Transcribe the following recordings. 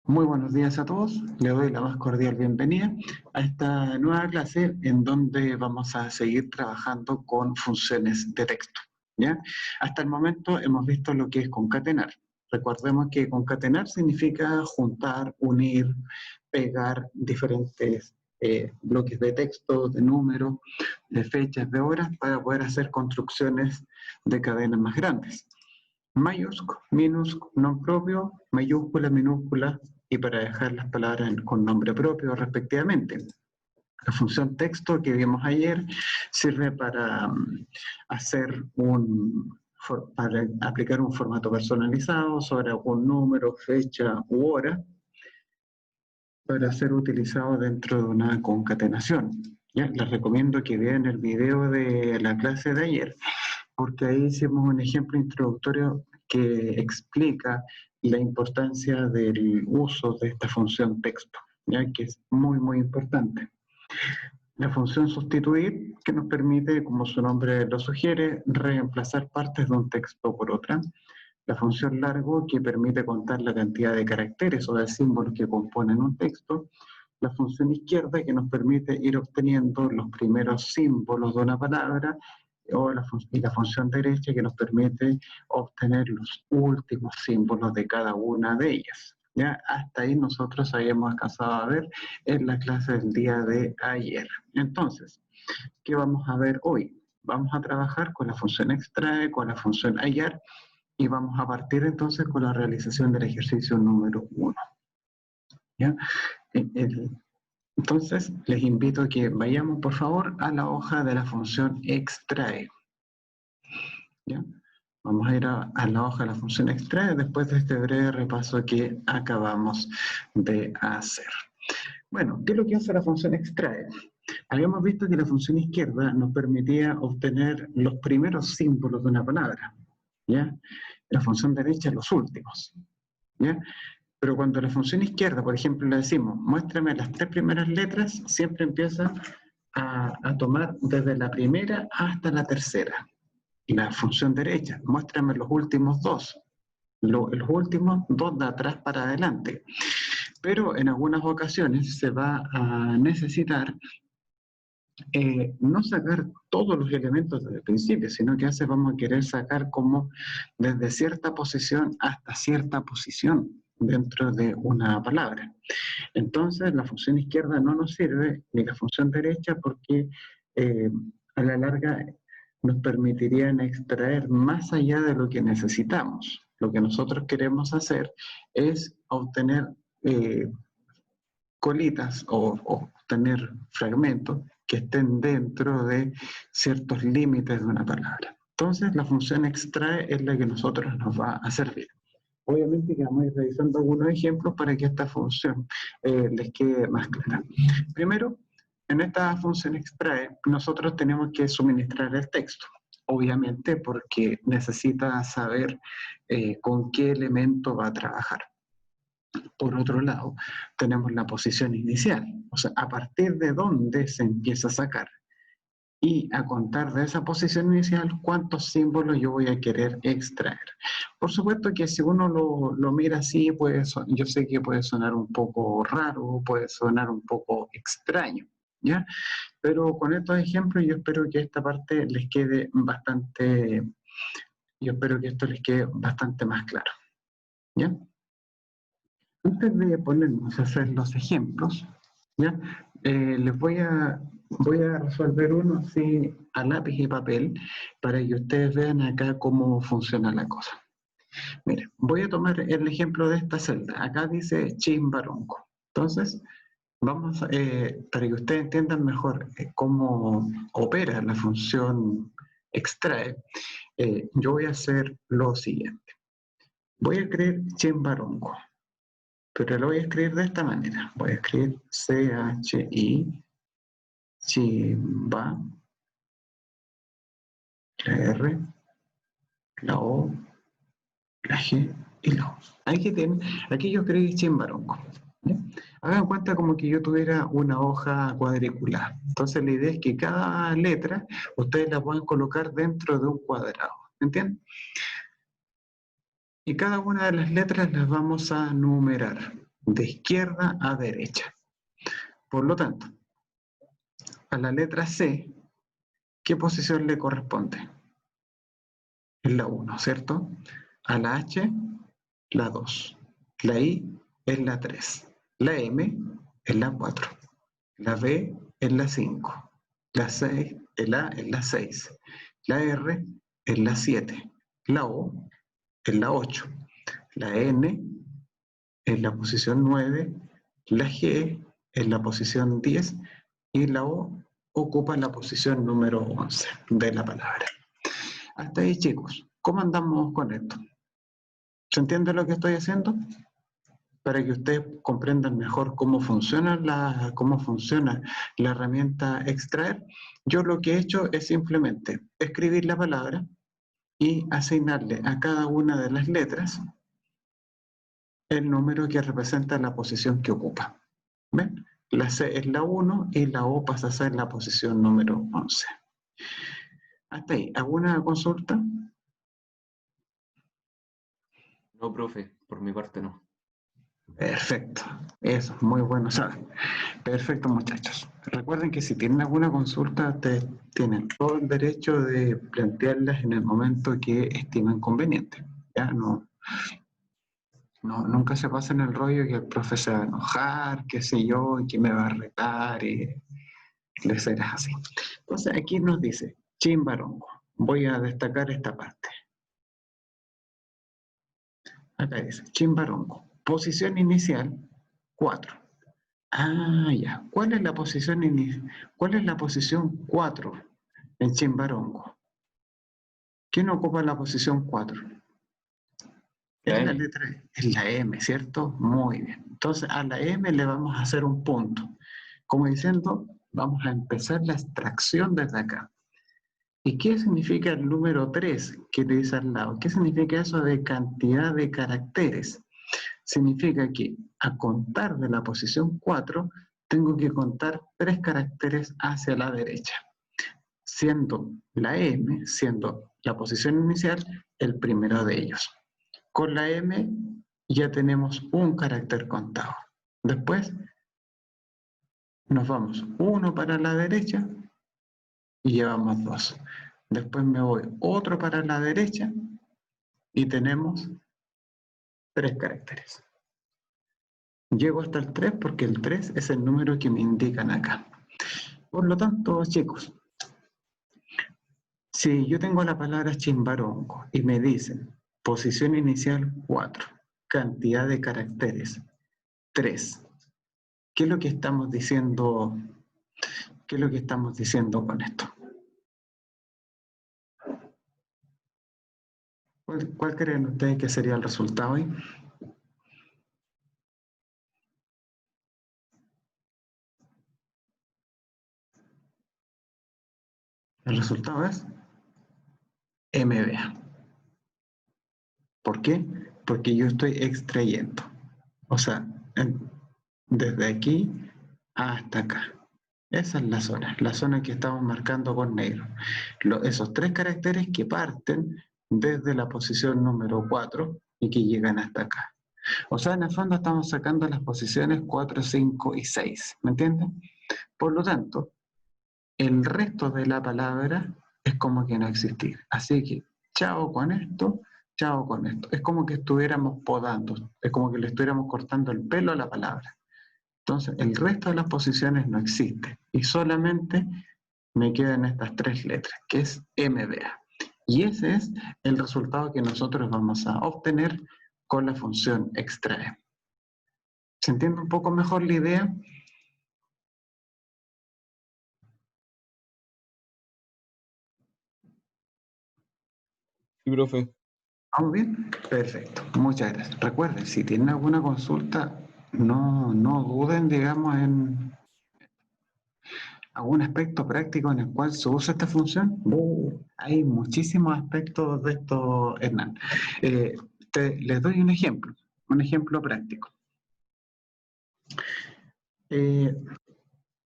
Muy buenos días a todos. Le doy la más cordial bienvenida a esta nueva clase en donde vamos a seguir trabajando con funciones de texto, ¿ya? Hasta el momento hemos visto lo que es concatenar. Recordemos que concatenar significa juntar, unir, pegar diferentes bloques de texto, de números, de fechas, de horas, para poder hacer construcciones de cadenas más grandes. Mayúsculo, minúsculo, nombre propio, mayúscula, minúscula, y para dejar las palabras con nombre propio respectivamente. La función texto que vimos ayer sirve para para aplicar un formato personalizado sobre algún número, fecha u hora para ser utilizado dentro de una concatenación. ¿Ya? Les recomiendo que vean el video de la clase de ayer, porque ahí hicimos un ejemplo introductorio que explica la importancia del uso de esta función texto, ¿ya? Que es muy importante. La función sustituir, que nos permite, como su nombre lo sugiere, reemplazar partes de un texto por otra. La función largo, que permite contar la cantidad de caracteres o de símbolos que componen un texto. La función izquierda, que nos permite ir obteniendo los primeros símbolos de una palabra, y la función derecha, que nos permite obtener los últimos símbolos de cada una de ellas. ¿Ya? Hasta ahí nosotros habíamos alcanzado a ver en la clase del día de ayer. Entonces, ¿qué vamos a ver hoy? Vamos a trabajar con la función extrae, con la función hallar, y vamos a partir entonces con la realización del ejercicio número 1. ¿Ya? Entonces, les invito a que vayamos, por favor, a la hoja de la función extrae. ¿Ya? Vamos a ir a la hoja de la función extrae después de este breve repaso que acabamos de hacer. Bueno, ¿qué es lo que hace la función extrae? Habíamos visto que la función izquierda nos permitía obtener los primeros símbolos de una palabra, ¿ya? La función derecha los últimos, ¿ya? Pero cuando la función izquierda, por ejemplo, le decimos, muéstrame las 3 primeras letras, siempre empieza a tomar desde la primera hasta la tercera. La función derecha, muéstrame los últimos 2, los últimos 2 de atrás para adelante. Pero en algunas ocasiones se va a necesitar no sacar todos los elementos desde el principio, sino que a veces vamos a querer sacar como desde cierta posición hasta cierta posición dentro de una palabra. Entonces la función izquierda no nos sirve, ni la función derecha, porque a la larga nos permitirían extraer más allá de lo que necesitamos. Lo que nosotros queremos hacer es obtener colitas o obtener fragmentos que estén dentro de ciertos límites de una palabra. Entonces la función extrae es la que a nosotros nos va a servir. Obviamente que vamos a ir revisando algunos ejemplos para que esta función les quede más clara. Primero, en esta función extrae, nosotros tenemos que suministrar el texto, obviamente porque necesita saber con qué elemento va a trabajar. Por otro lado, tenemos la posición inicial, o sea, a partir de dónde se empieza a sacar. Y a contar de esa posición inicial cuántos símbolos yo voy a querer extraer. Por supuesto que si uno lo mira así, yo sé que puede sonar un poco raro, puede sonar un poco extraño, ¿ya? Pero con estos ejemplos yo espero que esta parte les quede bastante, yo espero que esto les quede bastante más claro, ¿ya? Antes de ponernos a hacer los ejemplos, ¿ya? Les voy a resolver uno así a lápiz y papel para que ustedes vean acá cómo funciona la cosa. Miren, voy a tomar el ejemplo de esta celda. Acá dice Chimbarongo. Entonces, vamos, para que ustedes entiendan mejor cómo opera la función extrae, yo voy a hacer lo siguiente. Voy a escribir Chimbarongo, pero lo voy a escribir de esta manera. Voy a escribir C-H-I, Chimba, la R, la O, la G y la O. Aquí yo escribí Chimbarongo. ¿Ya? Hagan cuenta como que yo tuviera una hoja cuadriculada. Entonces la idea es que cada letra ustedes la puedan colocar dentro de un cuadrado. ¿Entienden? Y cada una de las letras las vamos a numerar. de izquierda a derecha. Por lo tanto, a la letra C, ¿qué posición le corresponde? Es la 1, ¿cierto? A la H, la 2. La I es la 3. La M es la 4. La B es la 5. La C, la A es la 6. La R es la 7. La O es la 8. La N es la posición 9. La G es la posición 10. Y la O ocupa la posición número 11 de la palabra. Hasta ahí, chicos. ¿Cómo andamos con esto? ¿Se entiende lo que estoy haciendo? Para que ustedes comprendan mejor cómo funciona la herramienta extraer, yo lo que he hecho es simplemente escribir la palabra y asignarle a cada una de las letras el número que representa la posición que ocupa. ¿Ven? La C es la 1 y la O pasa a ser la posición número 11. Hasta ahí. ¿Alguna consulta? No, profe, por mi parte no. Perfecto, eso, muy bueno, ¿saben? Perfecto, muchachos. Recuerden que si tienen alguna consulta, tienen todo el derecho de plantearlas en el momento que estimen conveniente. Ya nunca se pasen el rollo que el profe se va a enojar, qué sé yo, y que me va a retar, y les será así. Entonces aquí nos dice, chimbarongo. Voy a destacar esta parte. Acá dice, chimbarongo. Posición inicial, 4. Ah, ya. ¿Cuál es la posición ¿Cuál es la posición 4 en Chimbarongo? ¿Quién ocupa la posición 4? La Es la M. letra, es la M, ¿cierto? Muy bien. Entonces a la M le vamos a hacer un punto. Como diciendo, vamos a empezar la extracción desde acá. ¿Y qué significa el número 3 que te dice al lado? ¿Qué significa eso de cantidad de caracteres? Significa que a contar de la posición 4 tengo que contar 3 caracteres hacia la derecha, siendo la M, siendo la posición inicial, el primero de ellos. Con la M ya tenemos un carácter contado. Después nos vamos uno para la derecha y llevamos 2. Después me voy otro para la derecha y tenemos 3 caracteres. Llego hasta el 3 porque el 3 es el número que me indican acá. Por lo tanto, chicos, si yo tengo la palabra chimbarongo y me dicen posición inicial 4, cantidad de caracteres 3, ¿qué es lo que estamos diciendo? ¿Qué es lo que estamos diciendo con esto? ¿Cuál creen ustedes que sería el resultado ahí? El resultado es MBA. ¿Por qué? Porque yo estoy extrayendo. O sea, desde aquí hasta acá. Esa es la zona que estamos marcando con negro. Esos 3 caracteres que parten desde la posición número 4 y que llegan hasta acá. O sea, en el fondo estamos sacando las posiciones 4, 5 y 6. ¿Me entienden? Por lo tanto, el resto de la palabra es como que no existir. Así que, chao con esto, chao con esto. Es como que estuviéramos podando, es como que le estuviéramos cortando el pelo a la palabra. Entonces, el resto de las posiciones no existe y solamente me quedan estas 3 letras, que es MBA. Y ese es el resultado que nosotros vamos a obtener con la función extrae. ¿Se entiende un poco mejor la idea? Sí, profe. ¿Vamos bien? Perfecto, muchas gracias. Recuerden, si tienen alguna consulta, no duden, digamos, en algún aspecto práctico en el cual se usa esta función. Hay muchísimos aspectos de esto, Hernán. Les doy un ejemplo práctico.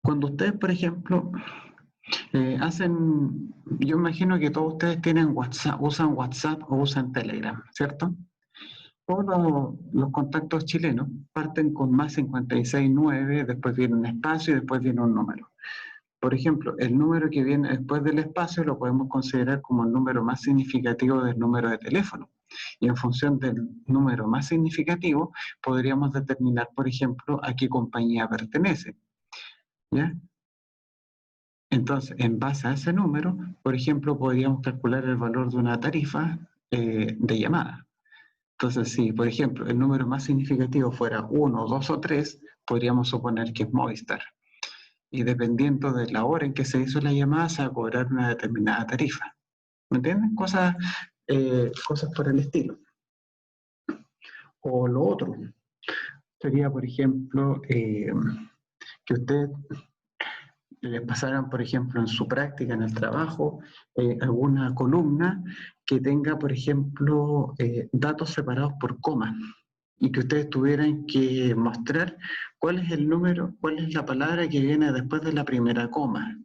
Cuando ustedes, por ejemplo, yo imagino que todos ustedes tienen WhatsApp, usan WhatsApp o usan Telegram, ¿cierto? Todos los contactos chilenos parten con más 569, después viene un espacio y después viene un número. Por ejemplo, el número que viene después del espacio lo podemos considerar como el número más significativo del número de teléfono. Y en función del número más significativo, podríamos determinar, por ejemplo, a qué compañía pertenece. ¿Ya? Entonces, en base a ese número, por ejemplo, podríamos calcular el valor de una tarifa de llamada. Entonces, si, por ejemplo, el número más significativo fuera 1, 2 o 3, podríamos suponer que es Movistar. Y dependiendo de la hora en que se hizo la llamada, se va a cobrar una determinada tarifa. ¿Me entienden? Cosas por el estilo. O lo otro sería, por ejemplo, que usted les pasaran, por ejemplo, en su práctica, en el trabajo, alguna columna que tenga, por ejemplo, datos separados por coma y que ustedes tuvieran que mostrar cuál es el número, cuál es la palabra que viene después de la primera coma.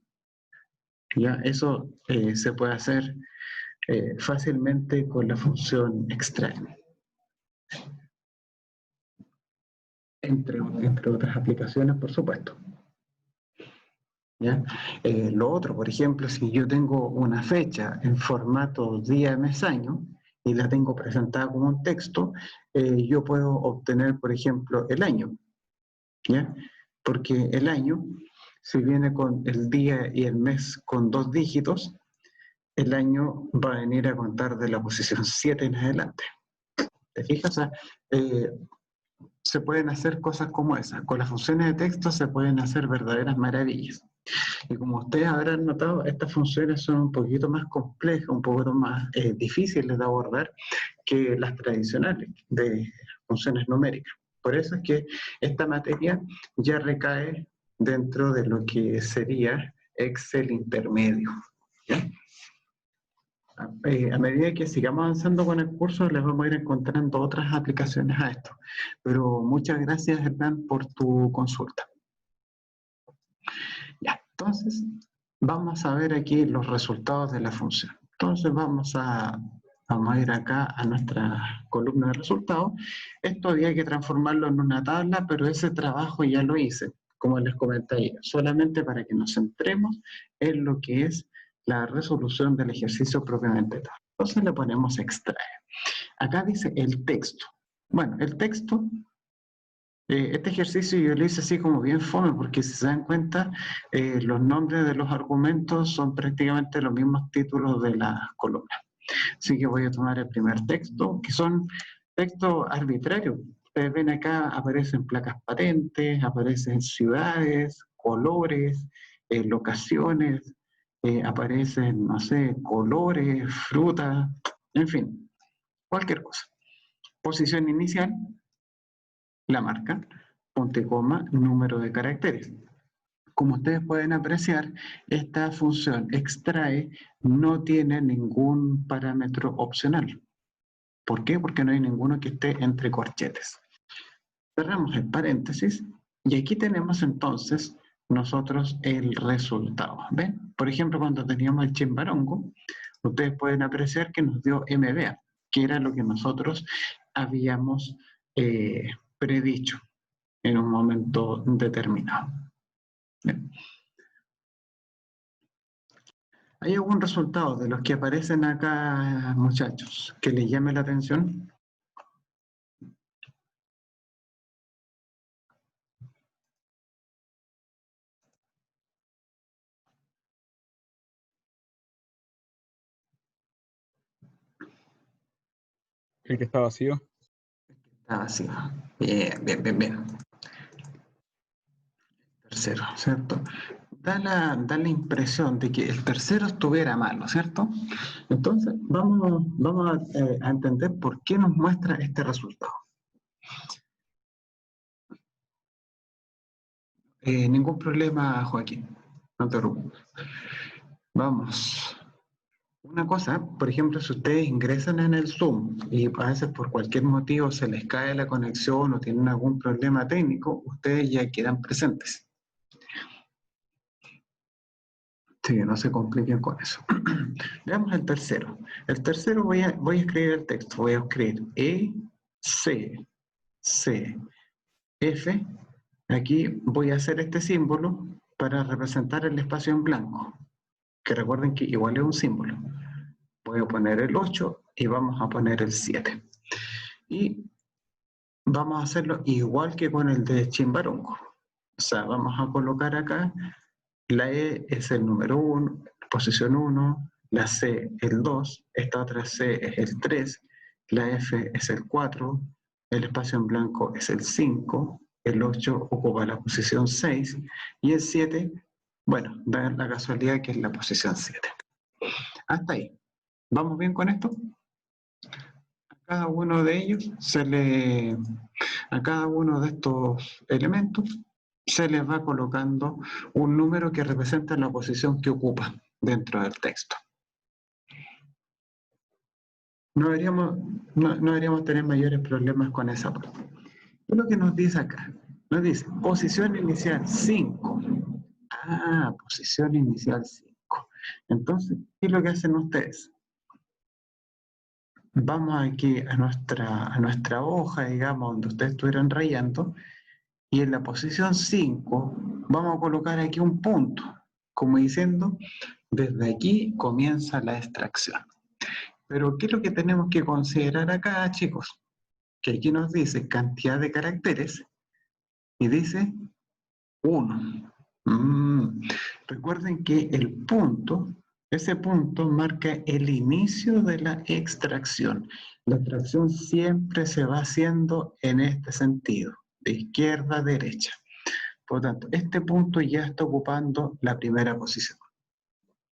Ya, eso se puede hacer fácilmente con la función extract. Entre otras aplicaciones, por supuesto. ¿Ya? Lo otro, por ejemplo, si yo tengo una fecha en formato día, mes, año, y la tengo presentada como un texto, yo puedo obtener, por ejemplo, el año. ¿Ya? Porque el año, si viene con el día y el mes con 2 dígitos, el año va a venir a contar de la posición 7 en adelante. ¿Te fijas? O sea, se pueden hacer cosas como esas. Con las funciones de texto se pueden hacer verdaderas maravillas. Y como ustedes habrán notado, estas funciones son un poquito más complejas, un poquito más difíciles de abordar que las tradicionales de funciones numéricas. Por eso es que esta materia ya recae dentro de lo que sería Excel intermedio. ¿Ya? A medida que sigamos avanzando con el curso, les vamos a ir encontrando otras aplicaciones a esto. Pero muchas gracias, Hernán, por tu consulta. Ya, entonces, vamos a ver aquí los resultados de la función. Entonces, vamos a ir acá a nuestra columna de resultados. Esto había que transformarlo en una tabla, pero ese trabajo ya lo hice, como les comenté ayer, solamente para que nos centremos en lo que es la resolución del ejercicio propiamente tal. Entonces le ponemos extraer. Acá dice el texto. Bueno, el texto, este ejercicio yo lo hice así como bien fome, porque si se dan cuenta, los nombres de los argumentos son prácticamente los mismos títulos de las columnas. Así que voy a tomar el primer texto, que son textos arbitrarios. Ustedes ven acá, aparecen placas patentes, aparecen ciudades, colores, locaciones, aparecen, no sé, colores, frutas, en fin, cualquier cosa. Posición inicial, la marca, punto y coma, número de caracteres. Como ustedes pueden apreciar, esta función extrae no tiene ningún parámetro opcional. ¿Por qué? Porque no hay ninguno que esté entre corchetes. Cerramos el paréntesis y aquí tenemos entonces nosotros el resultado. ¿Ven? Por ejemplo, cuando teníamos el chimbarongo, ustedes pueden apreciar que nos dio MBA, que era lo que nosotros habíamos predicho en un momento determinado. ¿Ven? ¿Hay algún resultado de los que aparecen acá, muchachos, que les llame la atención? El que está vacío. Está vacío. Bien, bien, bien, bien. Tercero, ¿cierto? Da la impresión de que el tercero estuviera malo, ¿cierto? Entonces, vamos a entender por qué nos muestra este resultado. Ningún problema, Joaquín. No te preocupes. Vamos. Una cosa, por ejemplo, si ustedes ingresan en el Zoom y a veces por cualquier motivo se les cae la conexión o tienen algún problema técnico, ustedes ya quedan presentes. Sí, no se compliquen con eso. Veamos el tercero. El tercero voy a escribir el texto. Voy a escribir C, C, F. Aquí voy a hacer este símbolo para representar el espacio en blanco, que recuerden que igual es un símbolo. Voy a poner el 8 y vamos a poner el 7. Y vamos a hacerlo igual que con el de Chimbarongo. O sea, vamos a colocar acá, la E es el número 1, posición 1, la C el 2, esta otra C es el 3, la F es el 4, el espacio en blanco es el 5, el 8 ocupa la posición 6 y el 7, bueno, da la casualidad que es la posición 7. Hasta ahí. ¿Vamos bien con esto? A cada uno de ellos a cada uno de estos elementos se les va colocando un número que representa la posición que ocupa dentro del texto. No deberíamos tener mayores problemas con esa parte. ¿Qué es lo que nos dice acá? Nos dice posición inicial 5. Ah, posición inicial 5. Entonces, ¿qué es lo que hacen ustedes? Vamos aquí a nuestra hoja, digamos, donde ustedes estuvieran rayando, y en la posición 5 vamos a colocar aquí un punto, como diciendo, desde aquí comienza la extracción. Pero ¿qué es lo que tenemos que considerar acá, chicos? Que aquí nos dice cantidad de caracteres y dice 1. Recuerden que ese punto marca el inicio de la extracción. La extracción siempre se va haciendo en este sentido, de izquierda a derecha. Por lo tanto, este punto ya está ocupando la primera posición.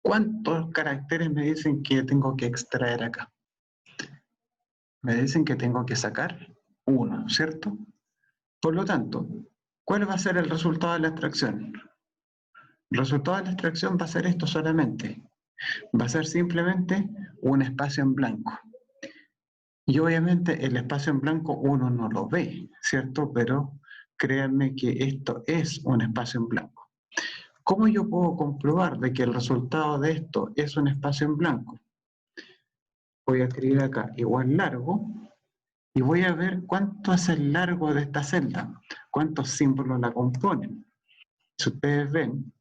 ¿Cuántos caracteres me dicen que tengo que extraer acá? Me dicen que tengo que sacar 1, ¿cierto? Por lo tanto, ¿cuál va a ser el resultado de la extracción? El resultado de la extracción va a ser esto solamente. Va a ser simplemente un espacio en blanco. Y obviamente el espacio en blanco uno no lo ve, ¿cierto? Pero créanme que esto es un espacio en blanco. ¿Cómo yo puedo comprobar de que el resultado de esto es un espacio en blanco? Voy a escribir acá igual largo y voy a ver cuánto es el largo de esta celda, cuántos símbolos la componen. Si ustedes ven,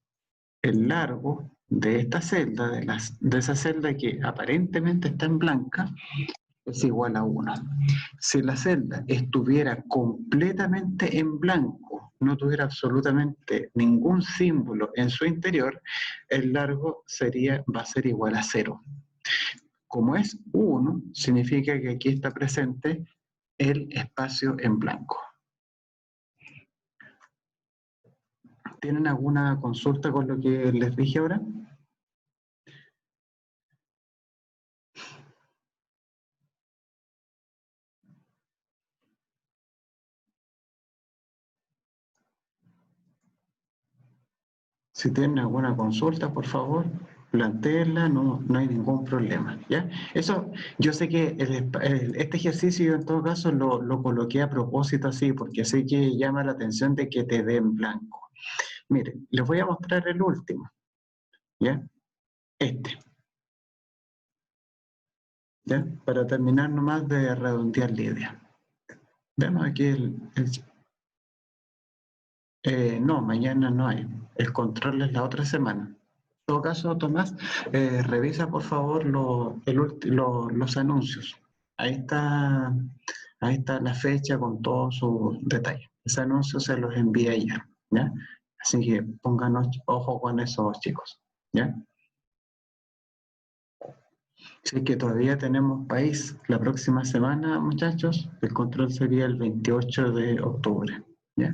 el largo de esta celda, de esa celda que aparentemente está en blanca, es igual a 1. Si la celda estuviera completamente en blanco, no tuviera absolutamente ningún símbolo en su interior, el largo va a ser igual a 0. Como es 1, significa que aquí está presente el espacio en blanco. ¿Tienen alguna consulta con lo que les dije ahora? Si tienen alguna consulta, por favor, plantéenla, no hay ningún problema, ¿ya? Eso, yo sé que este ejercicio en todo caso lo coloqué a propósito así, porque sé que llama la atención de que te den blanco. Miren, les voy a mostrar el último, ¿ya? ¿Ya? Para terminar nomás de redondear la idea. Veamos aquí no, mañana no hay. El control es la otra semana. En todo caso, Tomás, revisa por favor los anuncios. Ahí está la fecha con todos sus detalles. Ese anuncio se los envía ayer, ¿ya? Así que pongan ojo con esos chicos, ¿ya? Sí que todavía tenemos país. La próxima semana, muchachos, el control sería el 28 de octubre, ¿ya?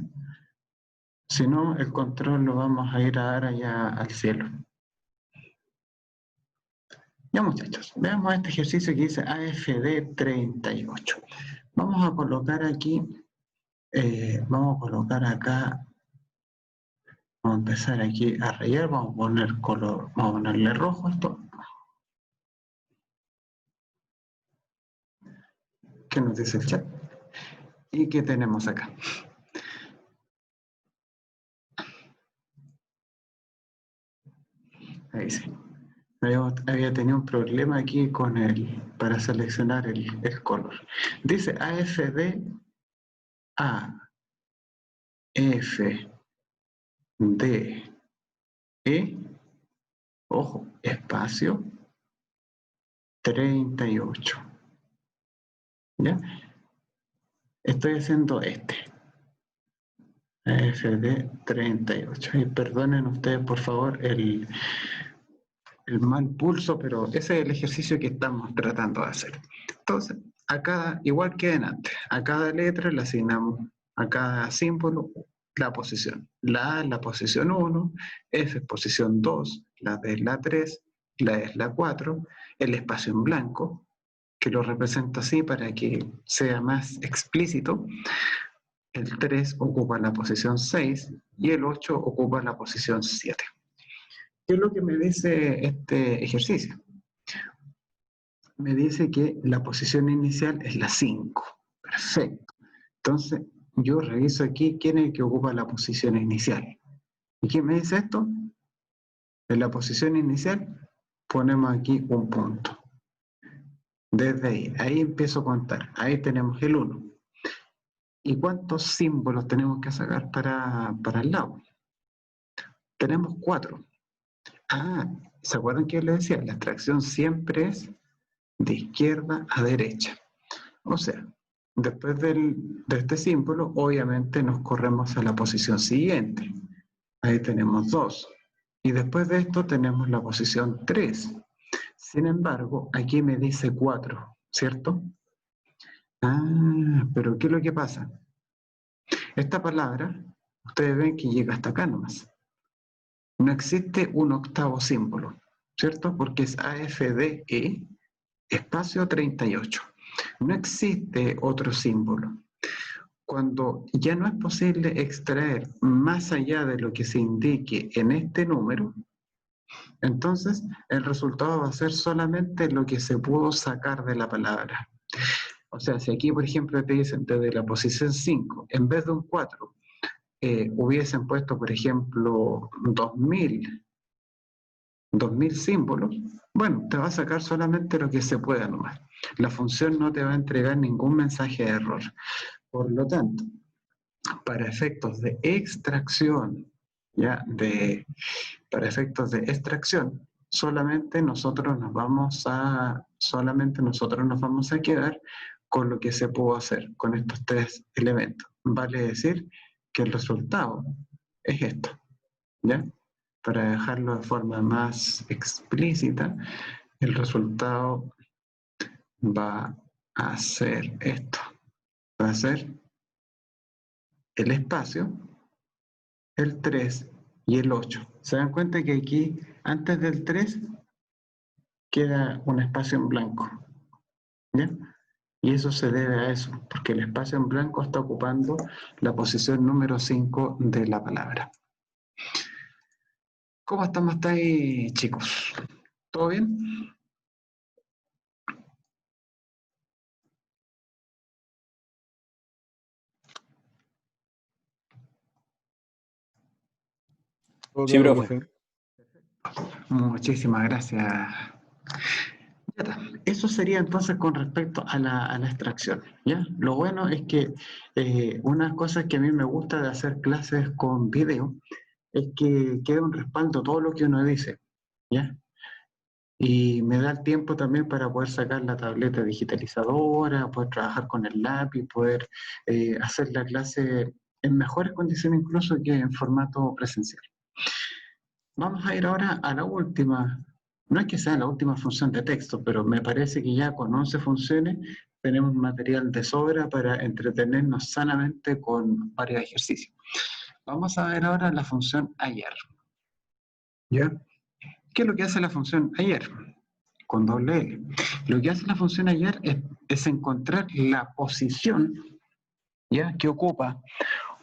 Si no, el control lo vamos a ir a dar allá al cielo. Ya muchachos, veamos este ejercicio que dice AFD 38. Vamos a colocar aquí, vamos a colocar acá, vamos a empezar aquí a rayar, vamos a poner color, vamos a ponerle rojo a esto. ¿Qué nos dice el chat? ¿Y qué tenemos acá? Ahí sí. Había tenido un problema aquí con para seleccionar el color. Dice AFD, A, F, D, E, ojo, espacio, 38. ¿Ya? Estoy haciendo AFD 38. Y perdonen ustedes, por favor, el mal pulso, pero ese es el ejercicio que estamos tratando de hacer. Entonces, igual que en antes, a cada letra le asignamos a cada símbolo la posición. La A es la posición 1, F es posición 2, la D es la 3, la E es la 4, el espacio en blanco, que lo represento así para que sea más explícito. El 3 ocupa la posición 6 y el 8 ocupa la posición 7. ¿Qué es lo que me dice este ejercicio? Me dice que la posición inicial es la 5. Perfecto. Entonces, yo reviso aquí quién es el que ocupa la posición inicial. ¿Y quién me dice esto? En la posición inicial ponemos aquí un punto. Desde ahí empiezo a contar. Ahí tenemos el 1. ¿Y cuántos símbolos tenemos que sacar para el lado? Tenemos 4. ¿Se acuerdan que les decía? La extracción siempre es de izquierda a derecha. O sea, después de este símbolo, obviamente nos corremos a la posición siguiente. Ahí tenemos 2. Y después de esto tenemos la posición 3. Sin embargo, aquí me dice 4, ¿cierto? Pero ¿qué es lo que pasa? Esta palabra, ustedes ven que llega hasta acá nomás. No existe un octavo símbolo, ¿cierto? Porque es AFDE, espacio 38. No existe otro símbolo. Cuando ya no es posible extraer más allá de lo que se indique en este número, entonces el resultado va a ser solamente lo que se pudo sacar de la palabra. O sea, si aquí, por ejemplo, te dicen desde la posición 5, en vez de un 4, hubiesen puesto, por ejemplo, 2000 símbolos, bueno, te va a sacar solamente lo que se pueda nomás. La función no te va a entregar ningún mensaje de error. Por lo tanto, para efectos de extracción, para efectos de extracción, solamente nosotros nos vamos a quedar con lo que se pudo hacer con estos 3 elementos. Vale decir que el resultado es esto, ¿ya? Para dejarlo de forma más explícita, el resultado va a ser esto. Va a ser el espacio, el 3 y el 8. ¿Se dan cuenta que aquí, antes del 3, queda un espacio en blanco? ¿Ya? Y eso se debe a eso, porque el espacio en blanco está ocupando la posición número 5 de la palabra. ¿Cómo estamos hasta ahí, chicos? ¿Todo bien? Todo Sí, claro, profe. profe. Muchísimas gracias. Eso sería entonces con respecto a la extracción, ¿ya? Lo bueno es que una cosa que a mí me gusta de hacer clases con video es que queda un respaldo todo lo que uno dice, ¿ya? Y me da el tiempo también para poder sacar la tableta digitalizadora, poder trabajar con el lápiz, poder hacer la clase en mejores condiciones incluso que en formato presencial. Vamos a ir ahora a la última. No es que sea la última función de texto, pero me parece que ya con 11 funciones tenemos material de sobra para entretenernos sanamente con varios ejercicios. Vamos a ver ahora la función ayer. ¿Ya? ¿Qué es lo que hace la función ayer? Con doble L. Lo que hace la función ayer es encontrar la posición, ¿ya?, que ocupa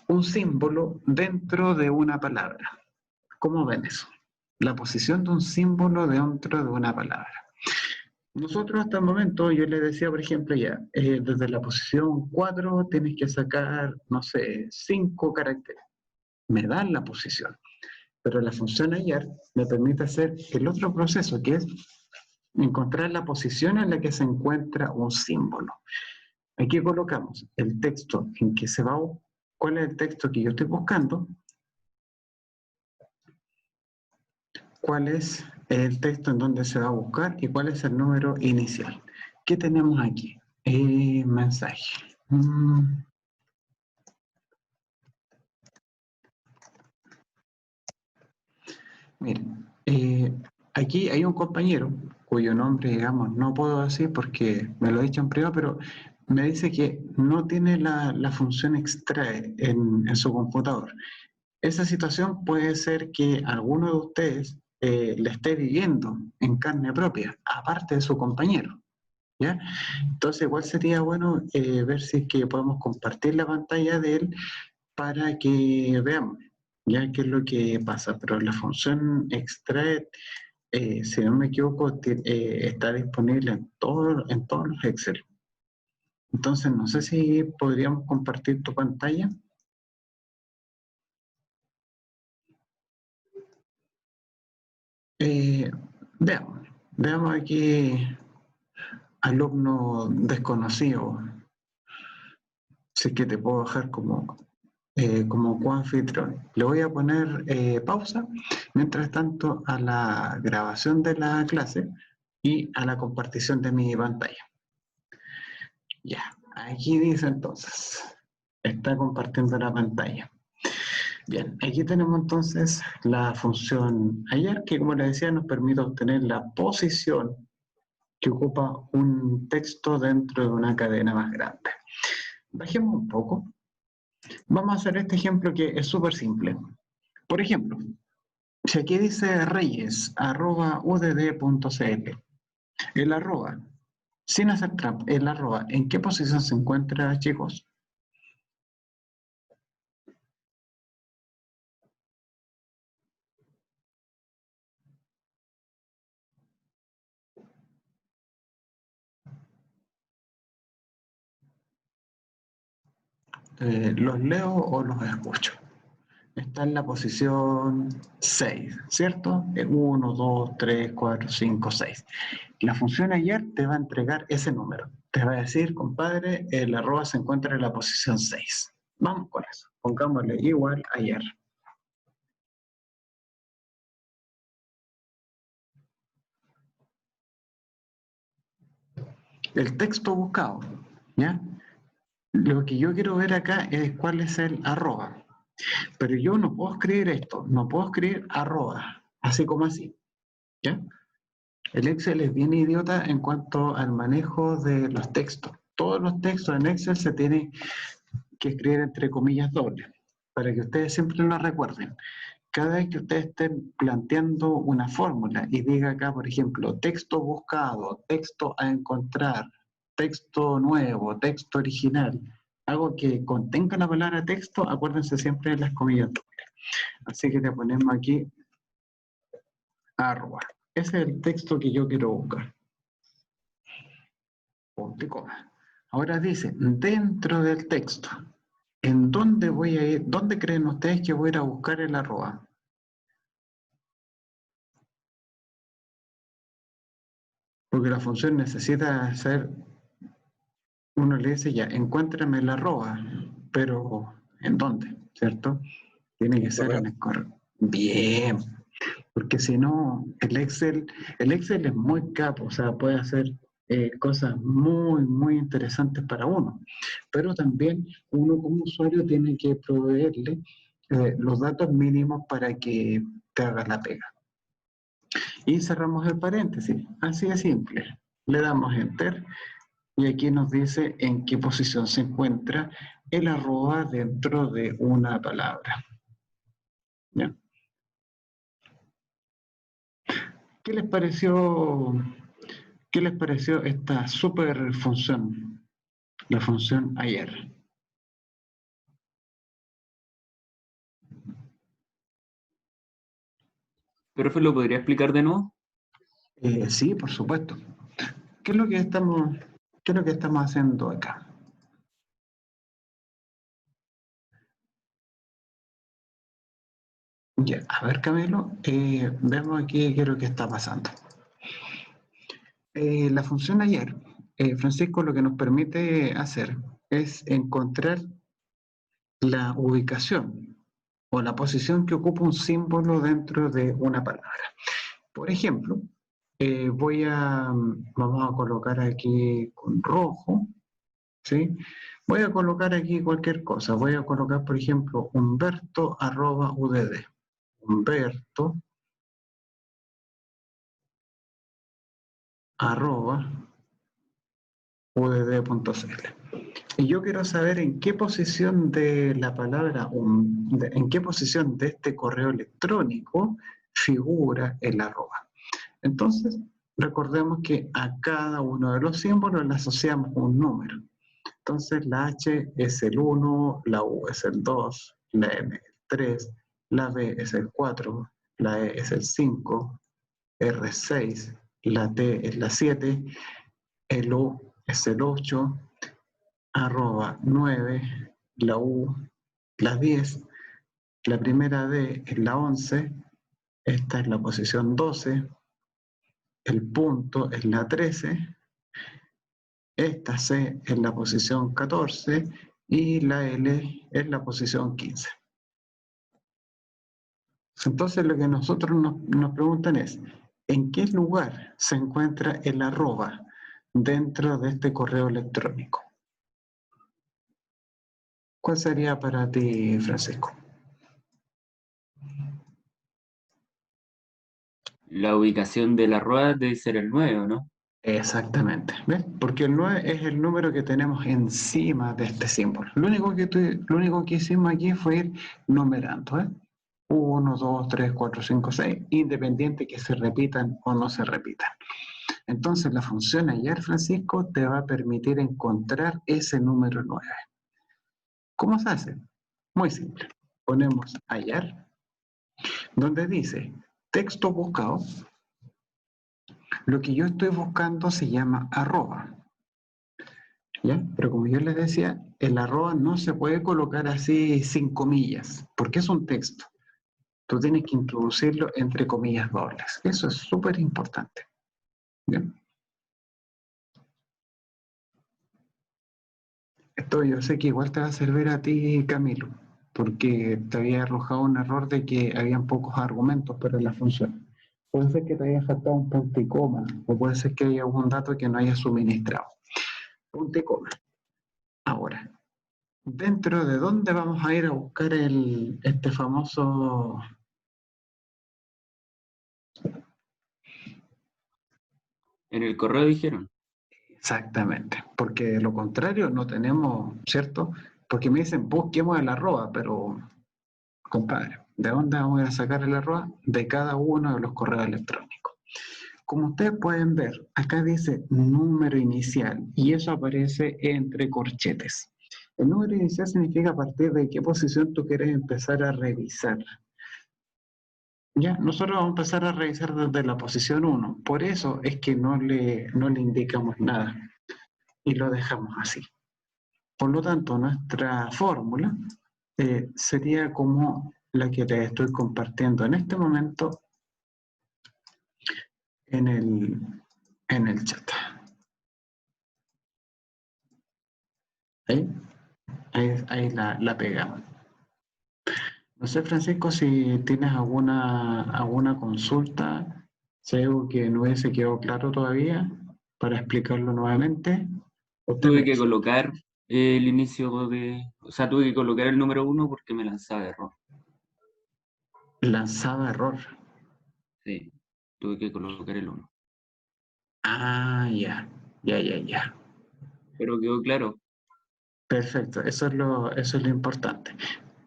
un símbolo dentro de una palabra. ¿Cómo ven eso? La posición de un símbolo dentro de una palabra. Nosotros hasta el momento, yo les decía, por ejemplo, desde la posición 4 tienes que sacar, no sé, 5 caracteres. Me dan la posición. Pero la función ayer me permite hacer el otro proceso, que es encontrar la posición en la que se encuentra un símbolo. Aquí colocamos el texto en que se va, cuál es el texto que yo estoy buscando, cuál es el texto en donde se va a buscar y cuál es el número inicial. ¿Qué tenemos aquí? Mensaje. Miren, aquí hay un compañero cuyo nombre, digamos, no puedo decir porque me lo he dicho en privado, pero me dice que no tiene la función extrae en su computador. Esa situación puede ser que alguno de ustedes la esté viviendo en carne propia, aparte de su compañero, ¿ya? Entonces igual sería bueno ver si es que podemos compartir la pantalla de él para que veamos ya qué es lo que pasa. Pero la función extrae, si no me equivoco, está disponible en todos los Excel. Entonces no sé si podríamos compartir tu pantalla. Eh, veamos aquí alumno desconocido, si es que te puedo dejar como coanfitrión. Le voy a poner pausa, mientras tanto, a la grabación de la clase y a la compartición de mi pantalla. Ya, aquí dice entonces, está compartiendo la pantalla. Bien, aquí tenemos entonces la función ayer, que como les decía, nos permite obtener la posición que ocupa un texto dentro de una cadena más grande. Bajemos un poco. Vamos a hacer este ejemplo que es súper simple. Por ejemplo, si aquí dice reyes@udd.cl, el arroba, sin hacer trampa, el arroba, ¿en qué posición se encuentra, chicos? ¿Los leo o los escucho? Está en la posición 6, ¿cierto? 1, 2, 3, 4, 5, 6. La función ayer te va a entregar ese número. Te va a decir, compadre, el arroba se encuentra en la posición 6. Vamos con eso. Pongámosle igual ayer. El texto buscado, ¿ya? Lo que yo quiero ver acá es cuál es el arroba. Pero yo no puedo escribir esto, no puedo escribir arroba, así como así, ¿ya? El Excel es bien idiota en cuanto al manejo de los textos. Todos los textos en Excel se tienen que escribir entre comillas dobles, para que ustedes siempre lo recuerden. Cada vez que ustedes estén planteando una fórmula y diga acá, por ejemplo, texto buscado, texto a encontrar, texto nuevo, texto original, algo que contenga la palabra texto, acuérdense siempre de las comillas dobles. Así que le ponemos aquí arroba. Ese es el texto que yo quiero buscar. Punto y coma. Ahora dice, dentro del texto, ¿en dónde voy a ir? ¿Dónde creen ustedes que voy a ir a buscar el arroba? Porque la función necesita hacer, uno le dice ya, encuéntrame el arroba, pero ¿en dónde? ¿Cierto? Tiene que ser en el correo. Bien, porque si no, el Excel es muy capo, o sea, puede hacer cosas muy, muy interesantes para uno, pero también uno como usuario tiene que proveerle los datos mínimos para que te haga la pega. Y cerramos el paréntesis, así de simple. Le damos enter y aquí nos dice en qué posición se encuentra el arroba dentro de una palabra. ¿Ya? ¿Qué les pareció, qué les pareció esta super función? La función ayer. Profe, ¿lo podría explicar de nuevo? Sí, por supuesto. ¿Qué es lo que estamos, qué es lo que estamos haciendo acá? Ya, a ver, Camilo, vemos aquí qué es lo que está pasando. La función ayer, Francisco, lo que nos permite hacer es encontrar la ubicación o la posición que ocupa un símbolo dentro de una palabra. Por ejemplo, vamos a colocar aquí con rojo, ¿sí? Voy a colocar aquí cualquier cosa. Voy a colocar, por ejemplo, Humberto@udd. Humberto arroba udd.cl. Y yo quiero saber en qué posición de la palabra, en qué posición de este correo electrónico figura el arroba. Entonces, recordemos que a cada uno de los símbolos le asociamos un número. Entonces, la H es el 1, la U es el 2, la M el 3, la B es el 4, la E es el 5, R6, la T es la 7, el U es el 8, arroba 9, la U la 10, la primera D es la 11, esta es la posición 12, el punto es la 13, esta C es la posición 14 y la L es la posición 15. Entonces lo que nosotros nos preguntan es, ¿en qué lugar se encuentra el arroba dentro de este correo electrónico? ¿Cuál sería para ti, Francisco? La ubicación de la rueda debe ser el 9, ¿o no? Exactamente, ¿ves? Porque el 9 es el número que tenemos encima de este símbolo. Lo único que hicimos aquí fue ir numerando, ¿eh? 1, 2, 3, 4, 5, 6, independiente que se repitan o no se repitan. Entonces la función hallar, Francisco, te va a permitir encontrar ese número 9. ¿Cómo se hace? Muy simple. Ponemos hallar, donde dice texto buscado. Lo que yo estoy buscando se llama arroba, ¿ya? Pero como yo les decía, el arroba no se puede colocar así sin comillas, porque es un texto. Tú tienes que introducirlo entre comillas dobles. Eso es súper importante. ¿Bien? Esto yo sé que igual te va a servir a ti, Camilo, porque te había arrojado un error de que habían pocos argumentos para la función. Puede ser que te haya faltado un punto y coma, o puede ser que haya algún dato que no haya suministrado. Punto y coma. Ahora, ¿dentro de dónde vamos a ir a buscar este famoso? En el correo dijeron. Exactamente, porque de lo contrario no tenemos, ¿cierto? Porque me dicen, busquemos el arroba, pero, compadre, ¿de dónde vamos a ir a sacar el arroba? De cada uno de los correos electrónicos. Como ustedes pueden ver, acá dice número inicial y eso aparece entre corchetes. El número inicial significa a partir de qué posición tú quieres empezar a revisar. Ya, nosotros vamos a empezar a revisar desde la posición 1. Por eso es que no le indicamos nada y lo dejamos así. Por lo tanto, nuestra fórmula sería como la que te estoy compartiendo en este momento en el chat. Ahí, ahí la pegamos. No sé, Francisco, si tienes alguna consulta, si hay algo que no hubiese quedado claro todavía, para explicarlo nuevamente. Usted me Tuve que dice, colocar el inicio de... O sea, tuve que colocar el número 1 porque me lanzaba error. lanzaba error. Sí, tuve que colocar el 1. Ah, ya, ya, ya, ya. Pero quedó claro. Perfecto, eso es lo importante.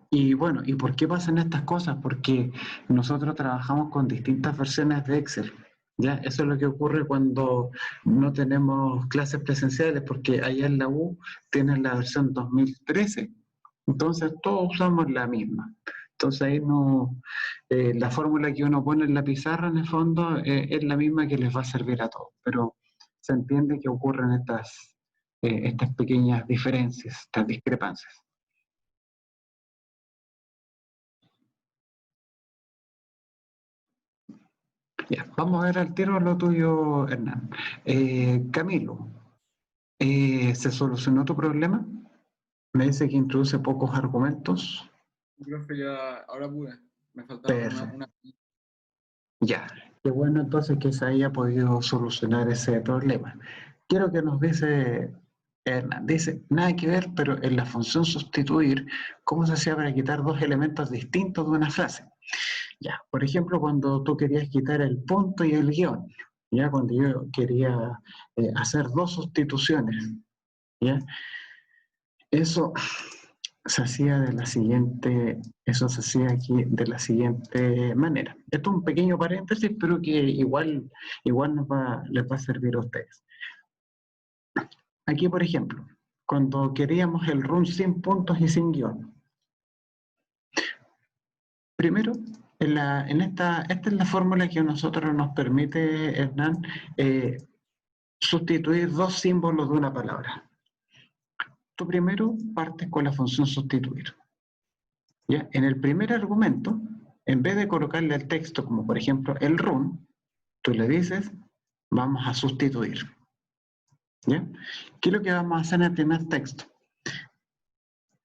Y bueno, ¿y por qué pasan estas cosas? Porque nosotros trabajamos con distintas versiones de Excel. ¿Ya? Eso es lo que ocurre cuando no tenemos clases presenciales, porque allá en la U tienen la versión 2013, entonces todos usamos la misma. Entonces ahí no, la fórmula que uno pone en la pizarra en el fondo es la misma que les va a servir a todos, pero se entiende que ocurren estas pequeñas diferencias, estas discrepancias. Ya, vamos a ver al tiro lo tuyo, Hernán. Camilo, ¿se solucionó tu problema? Me dice que introduce pocos argumentos. Profe, ya ahora pude. Me faltaba Perfecto. Ya, qué bueno entonces que se haya podido solucionar ese problema. Quiero que nos dice, Hernán, dice, nada que ver, pero en la función sustituir, ¿cómo se hacía para quitar dos elementos distintos de una frase? Ya, por ejemplo, cuando tú querías quitar el punto y el guión, ya cuando yo quería hacer dos sustituciones, ya, eso se hacía de la siguiente, eso se hacía aquí de la siguiente manera. Esto es un pequeño paréntesis, pero que igual les va a servir a ustedes. Aquí, por ejemplo, cuando queríamos el run sin puntos y sin guión. Primero, esta es la fórmula que a nosotros nos permite, Hernán, sustituir dos símbolos de una palabra. Tú primero partes con la función sustituir. ¿Ya? En el primer argumento, en vez de colocarle al texto como por ejemplo el run, tú le dices, vamos a sustituir. ¿Ya? ¿Qué es lo que vamos a hacer en el primer texto?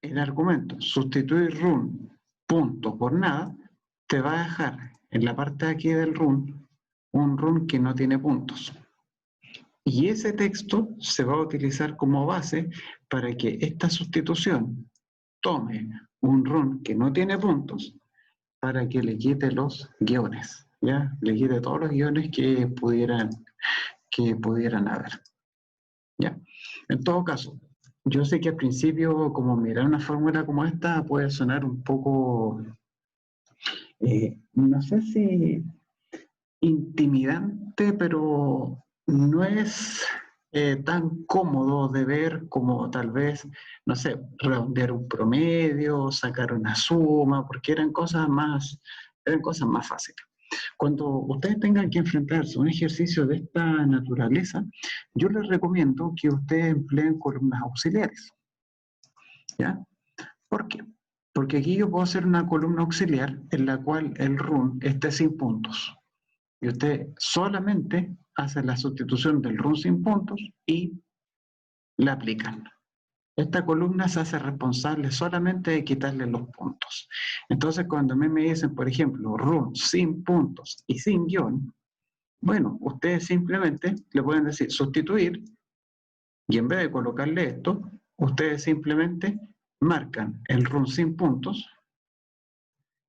El argumento sustituir run punto por nada te va a dejar en la parte de aquí del run un run que no tiene puntos. Y ese texto se va a utilizar como base para que esta sustitución tome un run que no tiene puntos para que le quite los guiones, ¿ya? Le quite todos los guiones que pudieran haber, ¿ya? En todo caso, yo sé que al principio, como mirar una fórmula como esta puede sonar un poco, no sé si intimidante, pero no es tan cómodo de ver como tal vez, no sé, redondear un promedio, sacar una suma, porque eran cosas más fáciles. Cuando ustedes tengan que enfrentarse a un ejercicio de esta naturaleza, yo les recomiendo que ustedes empleen columnas auxiliares. ¿Ya? ¿Por qué? Porque aquí yo puedo hacer una columna auxiliar en la cual el run esté sin puntos. Y usted solamente hace la sustitución del run sin puntos y la aplican. Esta columna se hace responsable solamente de quitarle los puntos. Entonces, cuando a mí me dicen, por ejemplo, run sin puntos y sin guión, bueno, ustedes simplemente le pueden decir sustituir y en vez de colocarle esto, ustedes simplemente marcan el run sin puntos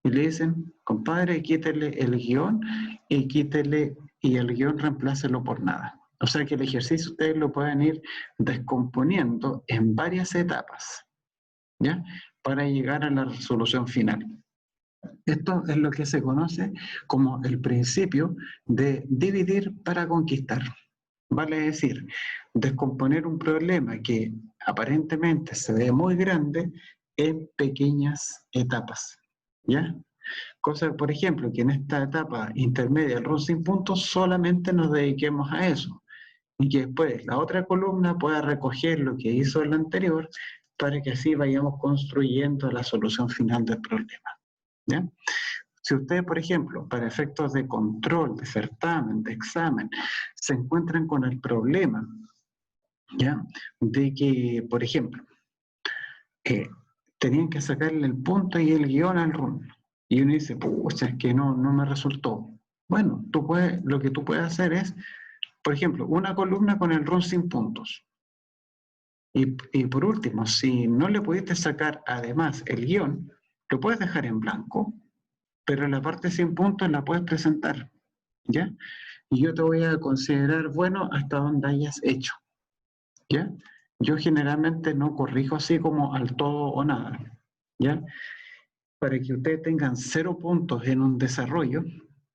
y le dicen, compadre, quítele el guión y el guión reemplácelo por nada. O sea que el ejercicio ustedes lo pueden ir descomponiendo en varias etapas, ¿ya? Para llegar a la resolución final. Esto es lo que se conoce como el principio de dividir para conquistar. Vale decir, descomponer un problema que aparentemente se ve muy grande en pequeñas etapas, ¿ya? Cosa, por ejemplo, que en esta etapa intermedia, el run sin puntos, solamente nos dediquemos a eso y que después la otra columna pueda recoger lo que hizo la anterior para que así vayamos construyendo la solución final del problema, ¿ya? Si ustedes, por ejemplo, para efectos de control, de certamen, de examen, se encuentran con el problema, ¿ya? De que, por ejemplo, tenían que sacarle el punto y el guión al run. Y uno dice, pucha, es que no me resultó. Bueno, lo que tú puedes hacer es, por ejemplo, una columna con el run sin puntos. Y por último, si no le pudiste sacar además el guión, lo puedes dejar en blanco, pero la parte sin puntos la puedes presentar, ¿ya? Y yo te voy a considerar bueno hasta donde hayas hecho, ¿ya? Yo generalmente no corrijo así como al todo o nada, ¿ya? Para que ustedes tengan 0 puntos en un desarrollo,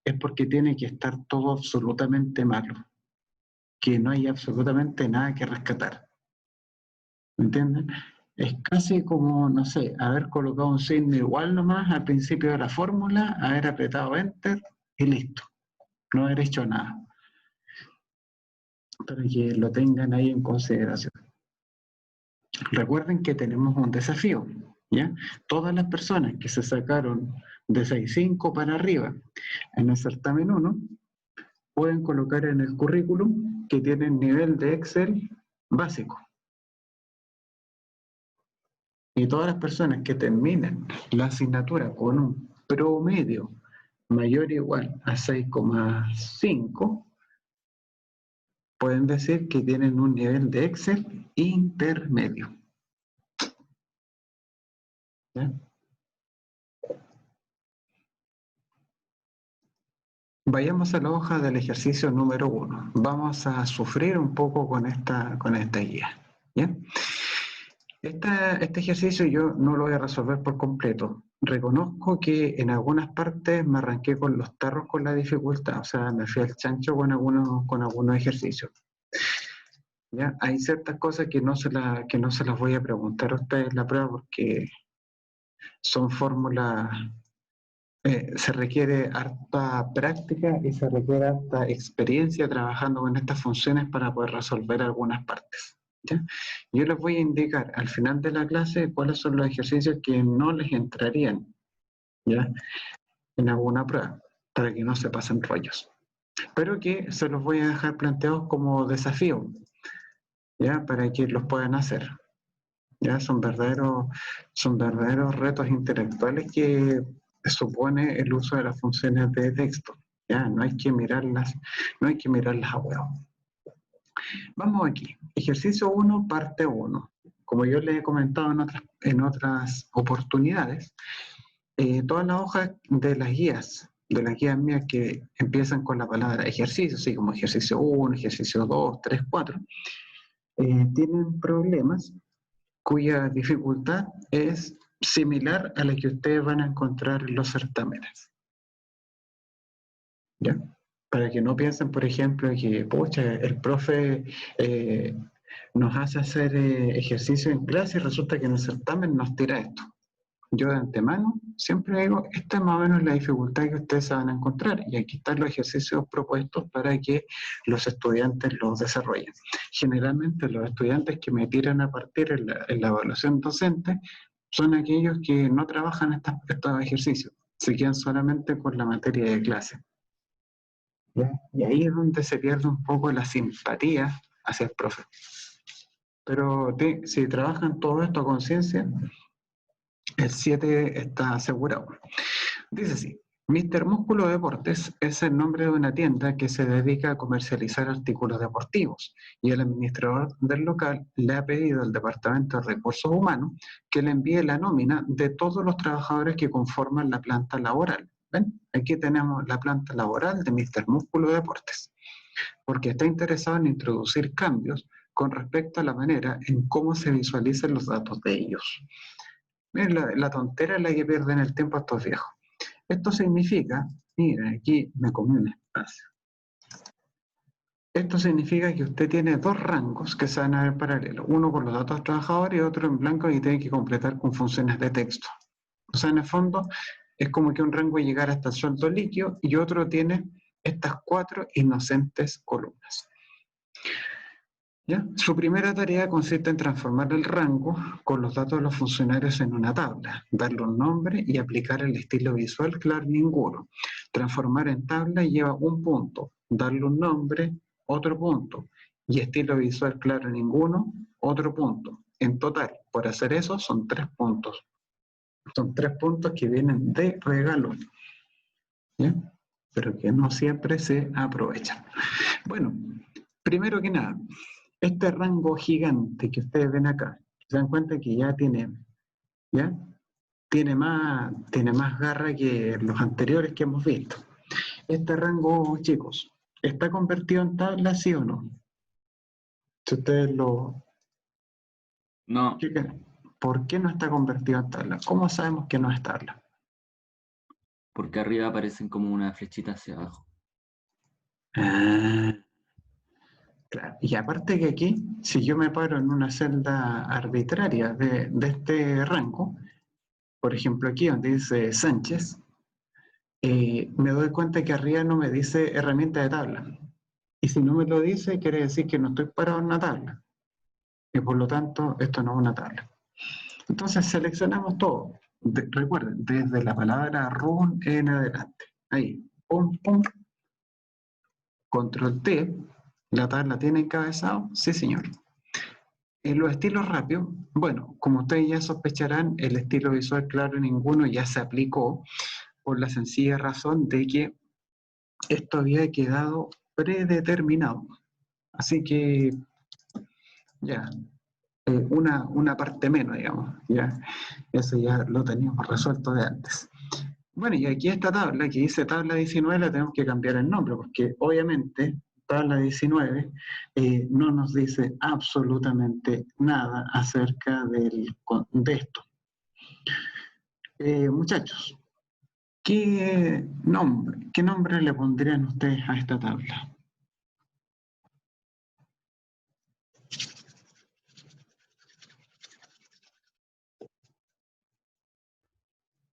es porque tiene que estar todo absolutamente malo, que no hay absolutamente nada que rescatar. ¿Me entienden? Es casi como, no sé, haber colocado un signo igual nomás al principio de la fórmula, haber apretado Enter y listo. No haber hecho nada. Para que lo tengan ahí en consideración. Recuerden que tenemos un desafío, ¿ya? Todas las personas que se sacaron de 6.5 para arriba en el certamen 1, pueden colocar en el currículum que tienen nivel de Excel básico. Y todas las personas que terminen la asignatura con un promedio mayor o igual a 6,5 pueden decir que tienen un nivel de Excel intermedio. ¿Ya? Vayamos a la hoja del ejercicio número 1. Vamos a sufrir un poco con esta guía. ¿Ya? Este ejercicio yo no lo voy a resolver por completo. Reconozco que en algunas partes me arranqué con los tarros con la dificultad, o sea, me fui al chancho con algunos ejercicios. ¿Ya? Hay ciertas cosas que no se las voy a preguntar a ustedes en la prueba porque son fórmulas, se requiere harta práctica y se requiere harta experiencia trabajando con estas funciones para poder resolver algunas partes. ¿Ya? Yo les voy a indicar al final de la clase cuáles son los ejercicios que no les entrarían, ¿ya?, en alguna prueba, para que no se pasen rollos. Pero que se los voy a dejar planteados como desafío, ¿ya?, para que los puedan hacer. ¿Ya? Son verdaderos retos intelectuales que supone el uso de las funciones de texto. ¿Ya? No hay que mirarlas a huevo. Vamos aquí, ejercicio 1, parte 1. Como yo les he comentado en otras oportunidades, todas las hojas de las guías mías que empiezan con la palabra ejercicio, así como ejercicio 1, ejercicio 2, 3, 4, tienen problemas cuya dificultad es similar a la que ustedes van a encontrar en los certámenes. ¿Ya? Para que no piensen, por ejemplo, que pucha, el profe nos hace hacer ejercicio en clase y resulta que en el certamen nos tira esto. Yo de antemano siempre digo, esta es más o menos la dificultad que ustedes se van a encontrar y aquí están los ejercicios propuestos para que los estudiantes los desarrollen. Generalmente los estudiantes que me tiran a partir en la evaluación docente son aquellos que no trabajan estos ejercicios, se quedan solamente con la materia de clase. ¿Ya? Y ahí es donde se pierde un poco la simpatía hacia el profe. Pero si trabajan todo esto a conciencia, el 7 está asegurado. Dice así: Mr. Músculo Deportes es el nombre de una tienda que se dedica a comercializar artículos deportivos y el administrador del local le ha pedido al Departamento de Recursos Humanos que le envíe la nómina de todos los trabajadores que conforman la planta laboral. ¿Ven? Aquí tenemos la planta laboral de Mr. Músculo Deportes, porque está interesado en introducir cambios con respecto a la manera en cómo se visualizan los datos de ellos. Miren la tontera en la que pierden el tiempo estos viejos. Esto significa, mira, aquí me comí un espacio. Esto significa que usted tiene dos rangos que se van a ver paralelos, uno con los datos trabajadores y otro en blanco y tiene que completar con funciones de texto. O sea, en el fondo, es como que un rango llegara hasta el sueldo líquido y otro tiene estas 4 inocentes columnas. ¿Ya? Su primera tarea consiste en transformar el rango con los datos de los funcionarios en una tabla, darle un nombre y aplicar el estilo visual claro ninguno. Transformar en tabla lleva un punto, darle un nombre, otro punto, y estilo visual claro ninguno, otro punto. En total, por hacer eso, son 3 puntos. Son 3 puntos que vienen de regalo, ¿ya? Pero que no siempre se aprovechan. Bueno, primero que nada, este rango gigante que ustedes ven acá, se dan cuenta que ya tiene más garra que los anteriores que hemos visto. Este rango, chicos, ¿está convertido en tabla, sí o no? Si ustedes lo chequen, ¿por qué no está convertido en tabla? ¿Cómo sabemos que no es tabla? Porque arriba aparecen como una flechita hacia abajo. Ah, claro. Y aparte que aquí, si yo me paro en una celda arbitraria de este rango, por ejemplo aquí donde dice Sánchez, me doy cuenta que arriba no me dice herramienta de tabla. Y si no me lo dice, quiere decir que no estoy parado en una tabla. Y por lo tanto, esto no es una tabla. Entonces seleccionamos todo. Recuerden, desde la palabra run en adelante. Ahí, pum, pum. Control T, la tabla tiene encabezado, sí señor. En los estilos rápidos, bueno, como ustedes ya sospecharán, el estilo visual claro ninguno ya se aplicó por la sencilla razón de que esto había quedado predeterminado. Así que ya, una parte menos, digamos, ya, eso ya lo teníamos resuelto de antes. Bueno, y aquí esta tabla que dice tabla 19 la tenemos que cambiar el nombre, porque obviamente tabla 19 no nos dice absolutamente nada acerca de esto. Muchachos, ¿qué nombre le pondrían ustedes a esta tabla?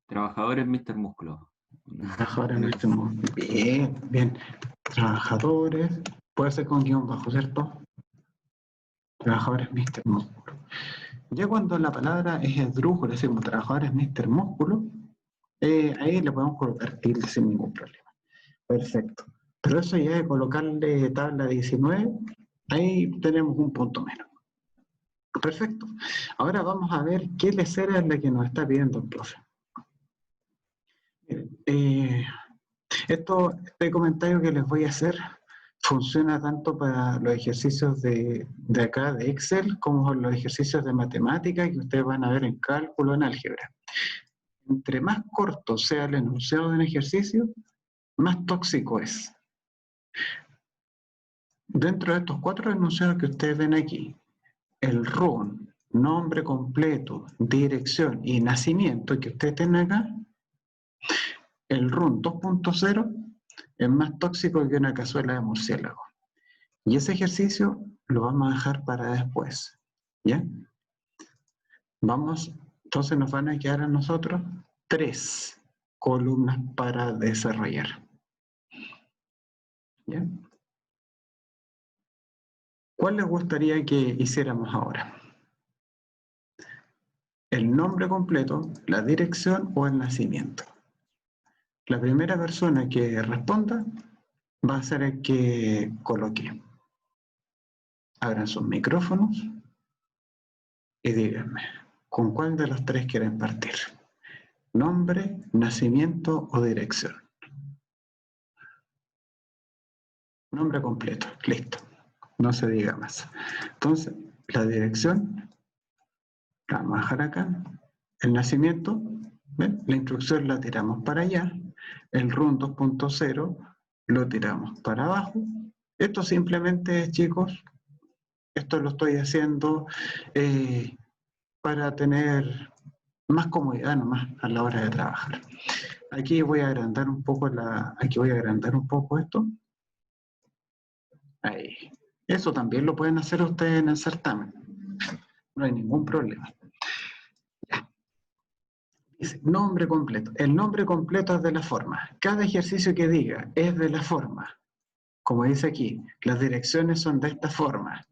Trabajadores Mr. Músculo. Trabajadores Mr. Músculo. Bien, bien. Trabajadores, puede ser con guión bajo, ¿cierto? Trabajadores Mr. Músculo. Ya cuando la palabra es esdrújula, así como trabajadores Mr. Músculo, ahí le podemos colocar tilde sin ningún problema. Perfecto. Pero eso ya de colocarle tabla 19, ahí tenemos un punto menos. Perfecto. Ahora vamos a ver qué lecera es la que nos está pidiendo el profe. Este comentario que les voy a hacer funciona tanto para los ejercicios de acá de Excel como los ejercicios de matemática que ustedes van a ver en cálculo, en álgebra. Entre más corto sea el enunciado de un ejercicio, más tóxico es. Dentro de estos 4 enunciados que ustedes ven aquí, el RUN, nombre completo, dirección y nacimiento que ustedes tienen acá, el RUN 2.0 es más tóxico que una cazuela de murciélago. Y ese ejercicio lo vamos a dejar para después. ¿Ya? Entonces nos van a quedar a nosotros 3 columnas para desarrollar. ¿Ya? ¿Cuál les gustaría que hiciéramos ahora? ¿El nombre completo, la dirección o el nacimiento? La primera persona que responda va a ser el que coloque. Abran sus micrófonos y díganme, ¿con cuál de los 3 quieren partir? ¿Nombre, nacimiento o dirección? Nombre completo, listo. No se diga más. Entonces, la dirección, la vamos a dejar acá. El nacimiento, ¿ven? La instrucción la tiramos para allá. El RUN 2.0 lo tiramos para abajo. Esto simplemente, chicos, esto lo estoy haciendo para tener más comodidad nomás a la hora de trabajar. Aquí voy a agrandar un poco esto. Ahí. Eso también lo pueden hacer ustedes en el certamen. No hay ningún problema. Ya. Dice, nombre completo. El nombre completo es de la forma. Cada ejercicio que diga es de la forma. Como dice aquí, las direcciones son de esta forma.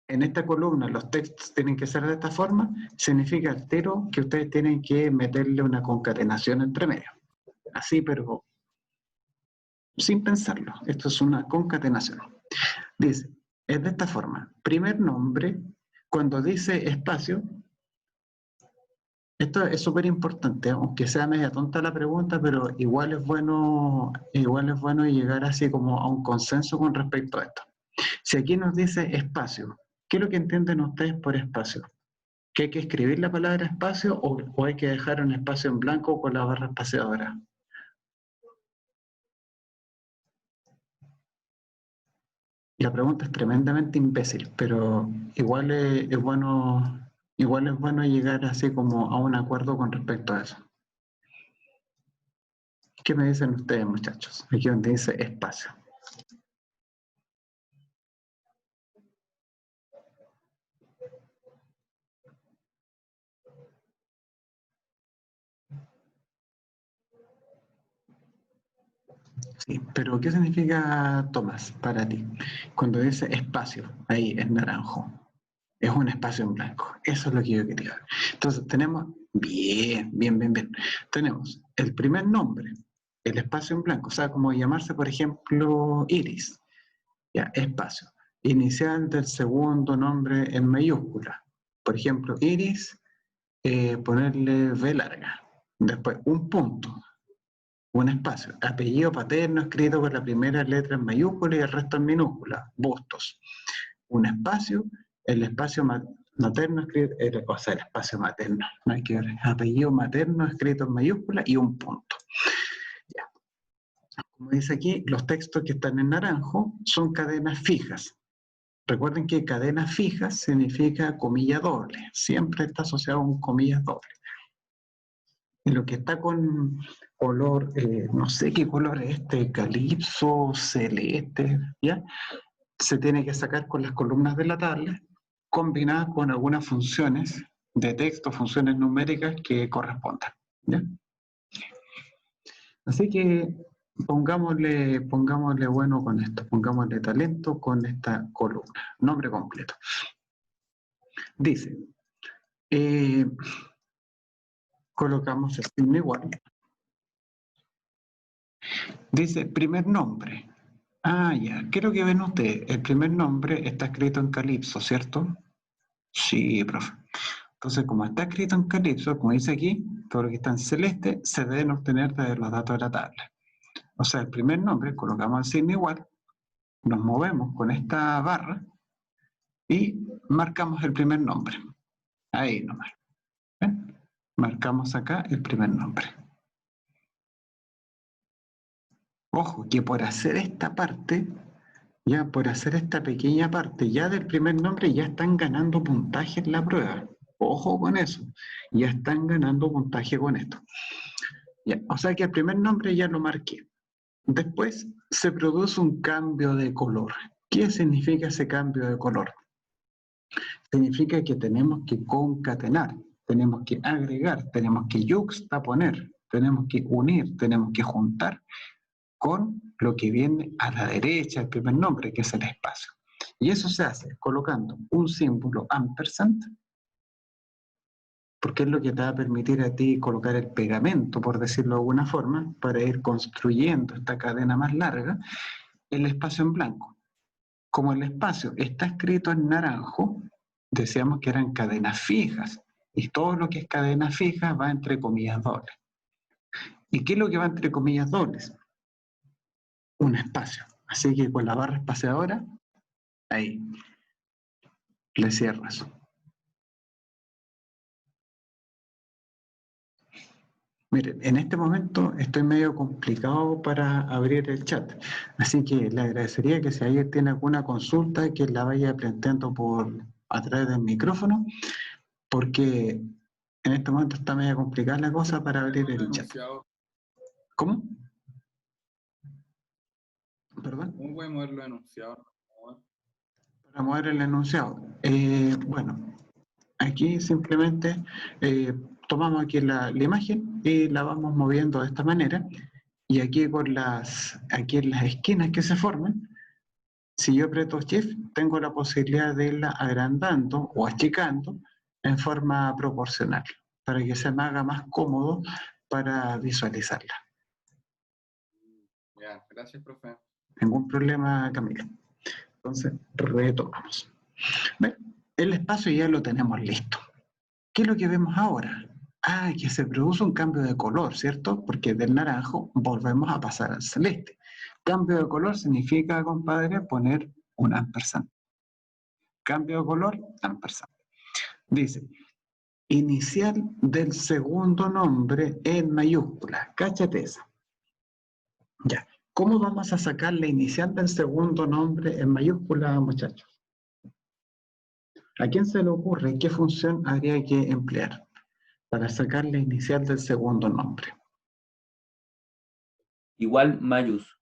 En esta columna los textos tienen que ser de esta forma. Significa entero que ustedes tienen que meterle una concatenación entre medio. Así, pero sin pensarlo. Esto es una concatenación. Dice, es de esta forma. Primer nombre, cuando dice espacio, esto es súper importante, aunque sea media tonta la pregunta, pero igual es bueno llegar así como a un consenso con respecto a esto. Si aquí nos dice espacio, ¿qué es lo que entienden ustedes por espacio? ¿Que hay que escribir la palabra espacio o hay que dejar un espacio en blanco con la barra espaciadora? La pregunta es tremendamente imbécil, pero igual es bueno llegar así como a un acuerdo con respecto a eso. ¿Qué me dicen ustedes, muchachos? Aquí donde dice espacio. Sí, pero ¿qué significa, Tomás, para ti? Cuando dice espacio, ahí es naranjo. Es un espacio en blanco. Eso es lo que yo quería ver. Entonces tenemos, bien. Tenemos el primer nombre. el espacio en blanco, o sea, como llamarse, por ejemplo, Iris, ya, espacio. Inicial del segundo nombre en mayúscula. Por ejemplo, Iris, ponerle V larga. Después, un punto, un espacio. Apellido paterno escrito con la primera letra en mayúscula y el resto en minúscula. Bustos. Un espacio, el espacio materno escrito, o sea, el espacio materno, no hay que ver, apellido materno escrito en mayúscula y un punto. Ya. Como dice aquí, los textos que están en naranjo son cadenas fijas. Recuerden que cadenas fijas significa comilla doble, siempre está asociado con comillas dobles. Y lo que está con color, no sé qué color es este, calipso, celeste, ¿ya? Se tiene que sacar con las columnas de la tabla, combinadas con algunas funciones de texto, funciones numéricas que correspondan, ¿ya? Así que pongámosle bueno con esto, pongámosle talento con esta columna, nombre completo. Dice, colocamos el signo igual. Dice, primer nombre. Ah, ya, creo que ven ustedes, el primer nombre está escrito en calipso, ¿cierto? Sí, profe. Entonces, como está escrito en calipso, como dice aquí, todo lo que está en celeste, se deben obtener de los datos de la tabla. O sea, el primer nombre, colocamos el signo igual, nos movemos con esta barra y marcamos el primer nombre. Ahí nomás. ¿Ven? Marcamos acá el primer nombre. Ojo, que por hacer esta parte, ya por hacer esta pequeña parte, ya del primer nombre, ya están ganando puntaje en la prueba. Ojo con eso. Ya están ganando puntaje con esto. Ya, o sea que el primer nombre ya lo marqué. Después se produce un cambio de color. ¿Qué significa ese cambio de color? Significa que tenemos que concatenar, tenemos que agregar, tenemos que yuxtaponer, tenemos que unir, tenemos que juntar con lo que viene a la derecha, el primer nombre, que es el espacio. Y eso se hace colocando un símbolo ampersand, porque es lo que te va a permitir a ti colocar el pegamento, por decirlo de alguna forma, para ir construyendo esta cadena más larga, el espacio en blanco. Como el espacio está escrito en naranjo, decíamos que eran cadenas fijas, y todo lo que es cadena fija va entre comillas dobles. ¿Y qué es lo que va entre comillas dobles? Un espacio. Así que con la barra espaciadora, ahí, le cierro eso. Miren, en este momento estoy medio complicado para abrir el chat, así que le agradecería que si alguien tiene alguna consulta, que la vaya planteando a través del micrófono, porque en este momento está medio complicada la cosa para abrir el chat. ¿Cómo? ¿Perdón? ¿Cómo puede mover los enunciados? Para mover el enunciado. Bueno, aquí simplemente tomamos aquí la imagen y la vamos moviendo de esta manera. Y aquí aquí en las esquinas que se forman, si yo aprieto Shift, tengo la posibilidad de irla agrandando o achicando en forma proporcional, para que se me haga más cómodo para visualizarla. Ya, gracias, profe. Ningún problema, Camila. Entonces, retomamos. ¿Ven? El espacio ya lo tenemos listo. ¿Qué es lo que vemos ahora? Ah, que se produce un cambio de color, ¿cierto? Porque del naranjo volvemos a pasar al celeste. Cambio de color significa, compadre, poner un ampersand. Cambio de color, ampersand. Dice, inicial del segundo nombre en mayúscula. Cáchate esa. Ya. ¿Cómo vamos a sacar la inicial del segundo nombre en mayúscula, muchachos? ¿A quién se le ocurre qué función habría que emplear para sacar la inicial del segundo nombre? Igual mayús.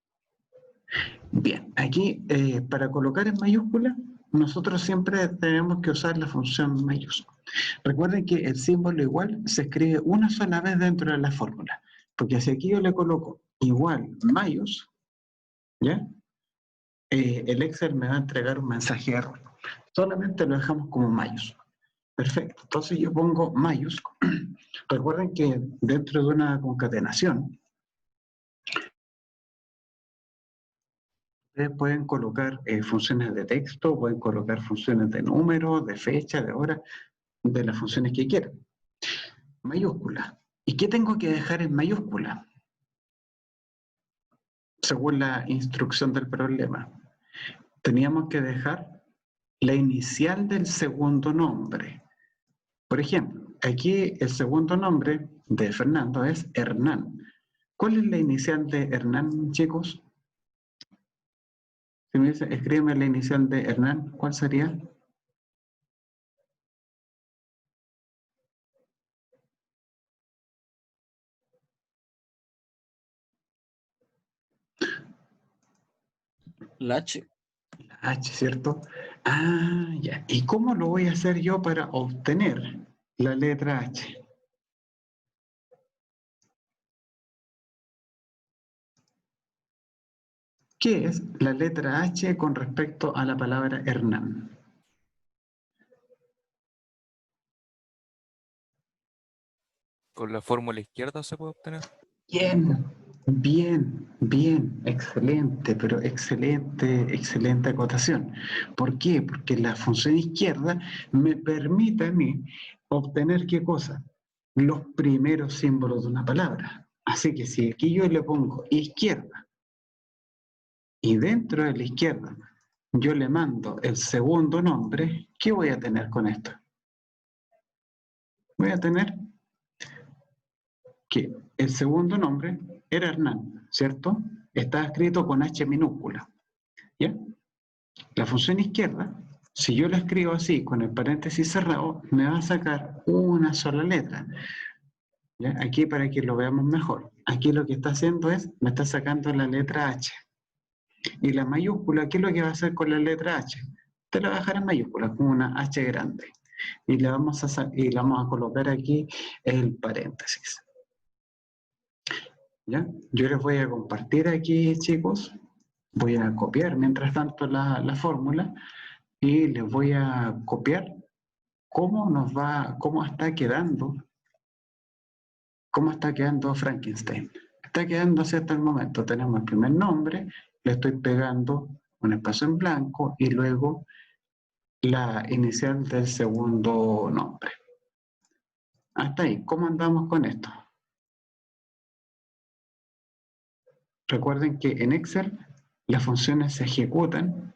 Bien, aquí para colocar en mayúscula, nosotros siempre tenemos que usar la función mayús. Recuerden que el símbolo igual se escribe una sola vez dentro de la fórmula, porque si aquí yo le coloco igual mayús, ¿ya? El Excel me va a entregar un mensaje de error. Solamente lo dejamos como mayús. Perfecto, entonces yo pongo mayús. Recuerden que dentro de una concatenación, Ustedes pueden colocar funciones de texto, pueden colocar funciones de número, de fecha, de hora, de las funciones que quieran. Mayúscula. ¿Y qué tengo que dejar en mayúscula? Según la instrucción del problema. Teníamos que dejar la inicial del segundo nombre. Por ejemplo, aquí el segundo nombre de Fernando es Hernán. ¿Cuál es la inicial de Hernán, chicos? Si me dice, escríbeme la inicial de Hernán, ¿cuál sería? La H. La H, ¿cierto? Ah, ya. ¿Y cómo lo voy a hacer yo para obtener la letra H? ¿Qué es la letra H con respecto a la palabra Hernán? Con la fórmula izquierda se puede obtener. Bien, bien, excelente, pero excelente acotación. ¿Por qué? Porque la función izquierda me permite a mí obtener ¿qué cosa? Los primeros símbolos de una palabra. Así que si aquí yo le pongo izquierda y dentro de la izquierda yo le mando el segundo nombre, ¿qué voy a tener con esto? Voy a tener que el segundo nombre era Hernán, ¿cierto? Está escrito con H minúscula, ¿ya? La función izquierda, si yo la escribo así, con el paréntesis cerrado, me va a sacar una sola letra, ¿ya? Aquí para que lo veamos mejor. Aquí lo que está haciendo es, me está sacando la letra H. Y la mayúscula, ¿qué es lo que va a hacer con la letra H? Te la va a dejar en mayúscula, con una H grande. Y le vamos a colocar aquí el paréntesis. ¿Ya? Yo les voy a compartir aquí, chicos. Voy a copiar mientras tanto la fórmula y les voy a copiar cómo está quedando Frankenstein. Está quedando así hasta el momento. Tenemos el primer nombre, le estoy pegando un espacio en blanco y luego la inicial del segundo nombre. Hasta ahí, ¿cómo andamos con esto? Recuerden que en Excel las funciones se ejecutan.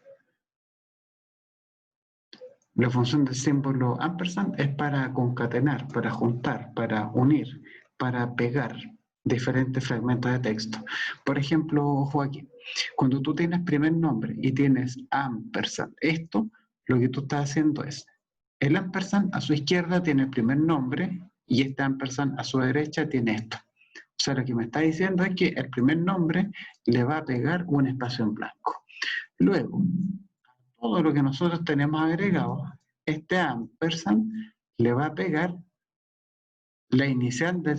La función del símbolo ampersand es para concatenar, para juntar, para unir, para pegar diferentes fragmentos de texto. Por ejemplo, Joaquín, cuando tú tienes primer nombre y tienes ampersand, esto lo que tú estás haciendo es, el ampersand a su izquierda tiene el primer nombre y este ampersand a su derecha tiene esto. O sea, lo que me está diciendo es que el primer nombre le va a pegar un espacio en blanco. Luego, todo lo que nosotros tenemos agregado, este ampersand le va a pegar la inicial del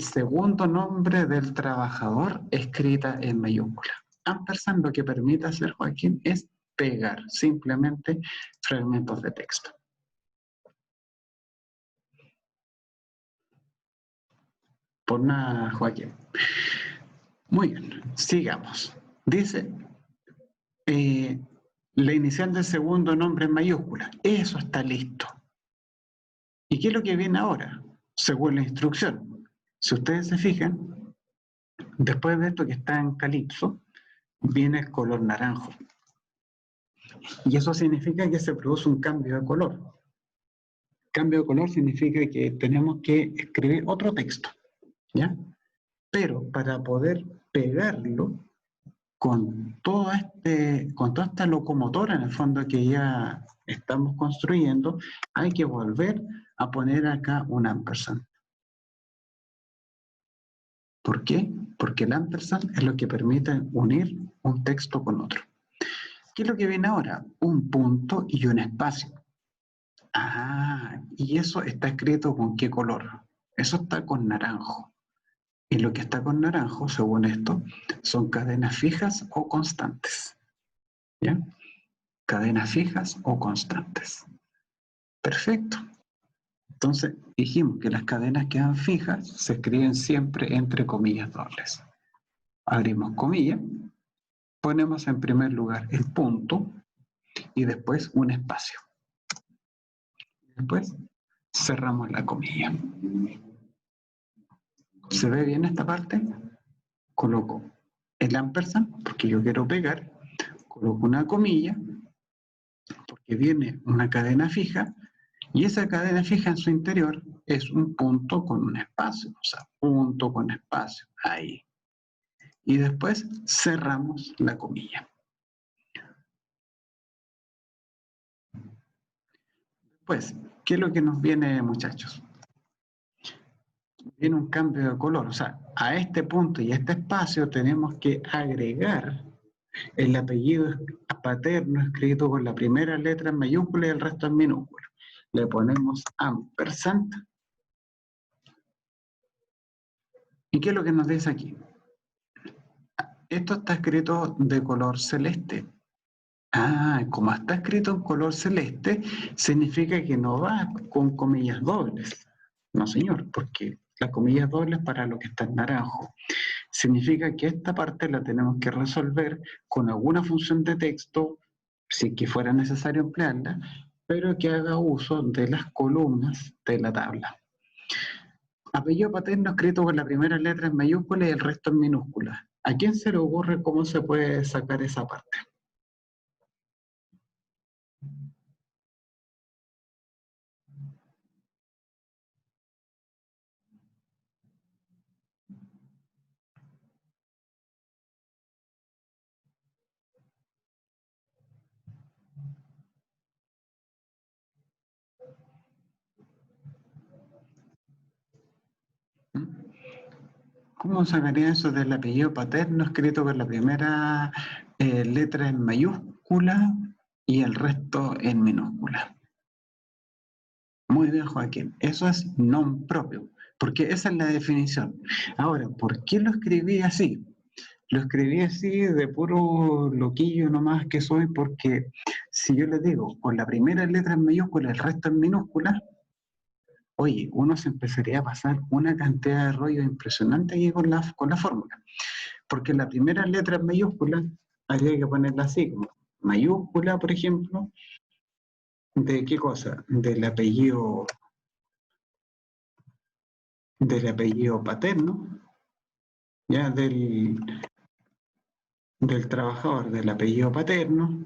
segundo nombre del trabajador escrita en mayúscula. Ampersand lo que permite hacer, Joaquín, es pegar simplemente fragmentos de texto. Por nada, Joaquín. Muy bien, sigamos. Dice, la inicial del segundo nombre en mayúscula. Eso está listo. ¿Y qué es lo que viene ahora? Según la instrucción. Si ustedes se fijan, después de esto que está en calipso, viene el color naranjo. Y eso significa que se produce un cambio de color. Cambio de color significa que tenemos que escribir otro texto, ¿ya? Pero para poder pegarlo con toda esta locomotora en el fondo que ya estamos construyendo, hay que volver a poner acá un ampersand. ¿Por qué? Porque el ampersand es lo que permite unir un texto con otro. ¿Qué es lo que viene ahora? Un punto y un espacio. Ah, y eso está escrito ¿con qué color? Eso está con naranjo. Y lo que está con naranjo, según esto, son cadenas fijas o constantes. ¿Ya? Cadenas fijas o constantes. Perfecto. Entonces, dijimos que las cadenas que quedan fijas se escriben siempre entre comillas dobles. abrimos comillas, ponemos en primer lugar el punto y después un espacio. Después cerramos la comilla. ¿Se ve bien esta parte? Coloco el ampersand, porque yo quiero pegar, coloco una comilla, porque viene una cadena fija, y esa cadena fija en su interior es un punto con un espacio, o sea, punto con espacio, ahí. Y después cerramos la comilla. Pues, ¿qué es lo que nos viene, muchachos? Viene un cambio de color, o sea, a este punto y a este espacio tenemos que agregar el apellido paterno escrito con la primera letra en mayúscula y el resto en minúscula. Le ponemos ampersand. ¿Y qué es lo que nos dice aquí? Esto está escrito de color celeste. Ah, como está escrito en color celeste, significa que no va con comillas dobles. No, señor, porque las comillas dobles para lo que está en naranjo. Significa que esta parte la tenemos que resolver con alguna función de texto, si que fuera necesario emplearla, pero que haga uso de las columnas de la tabla. Apellido paterno escrito con la primera letra en mayúscula y el resto en minúscula. ¿A quién se le ocurre cómo se puede sacar esa parte? ¿Cómo sacaría eso del apellido paterno escrito con la primera letra en mayúscula y el resto en minúscula? Muy bien, Joaquín. Eso es non propio, porque esa es la definición. Ahora, ¿por qué lo escribí así? Lo escribí así de puro loquillo nomás que soy, porque si yo le digo con la primera letra en mayúscula y el resto en minúscula, oye, uno se empezaría a pasar una cantidad de rollo impresionante aquí con la fórmula. Porque la primera letra en mayúscula habría que ponerla así, como mayúscula, por ejemplo, ¿de qué cosa? Del apellido paterno, ya del trabajador, del apellido paterno,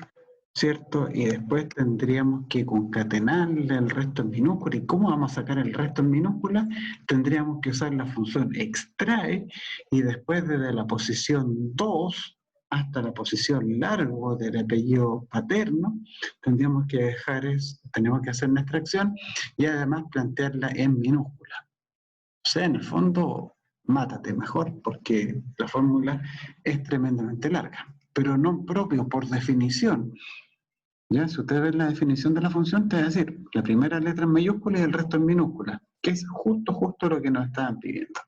¿cierto? Y después tendríamos que concatenarle el resto en minúscula. ¿Y cómo vamos a sacar el resto en minúscula? Tendríamos que usar la función extrae y después desde la posición 2 hasta la posición largo del apellido paterno, tenemos que hacer una extracción y además plantearla en minúscula. O sea, en el fondo, mátate mejor porque la fórmula es tremendamente larga, pero no propio por definición. Ya, si ustedes ven la definición de la función, te va a decir la primera letra en mayúscula y el resto en minúscula, que es justo lo que nos estaban pidiendo.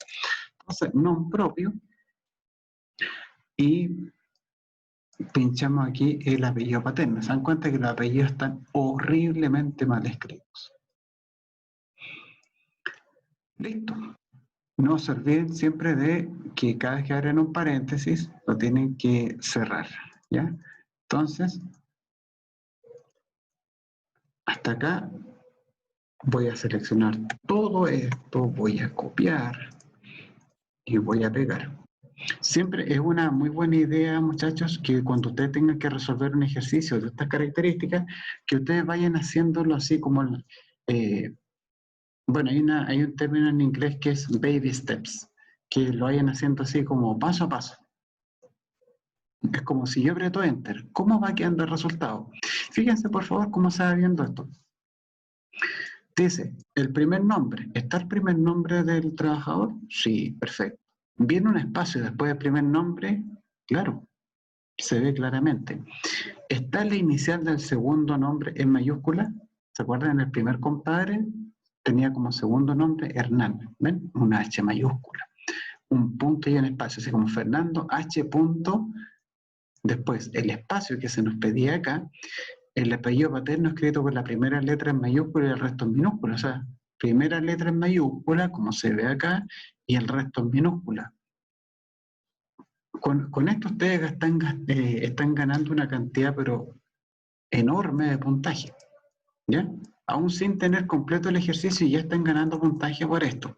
Entonces, non propio, y pinchamos aquí el apellido paterno. Se dan cuenta que los apellidos están horriblemente mal escritos. Listo. No se olviden siempre de que cada vez que abren un paréntesis, lo tienen que cerrar, ¿ya? Entonces, hasta acá voy a seleccionar todo esto, voy a copiar y voy a pegar. Siempre es una muy buena idea, muchachos, que cuando ustedes tengan que resolver un ejercicio de estas características, que ustedes vayan haciéndolo así como, bueno, hay un término en inglés que es baby steps, que lo vayan haciendo así como paso a paso. Es como si yo aprieto Enter, ¿cómo va quedando el resultado? Fíjense por favor cómo se va viendo esto. Dice, el primer nombre, ¿está el primer nombre del trabajador? Sí, perfecto. ¿Viene un espacio después del primer nombre? Claro, se ve claramente. ¿Está la inicial del segundo nombre en mayúscula? ¿Se acuerdan? El primer compadre tenía como segundo nombre Hernán, ¿ven? Una H mayúscula. Un punto y un espacio, así como Fernando, H punto. Después, el espacio que se nos pedía acá, el apellido paterno escrito con la primera letra en mayúscula y el resto en minúscula. O sea, primera letra en mayúscula, como se ve acá, y el resto en minúscula. con esto ustedes están ganando una cantidad, pero enorme de puntaje, ¿ya? Aún sin tener completo el ejercicio, ya están ganando puntaje por esto.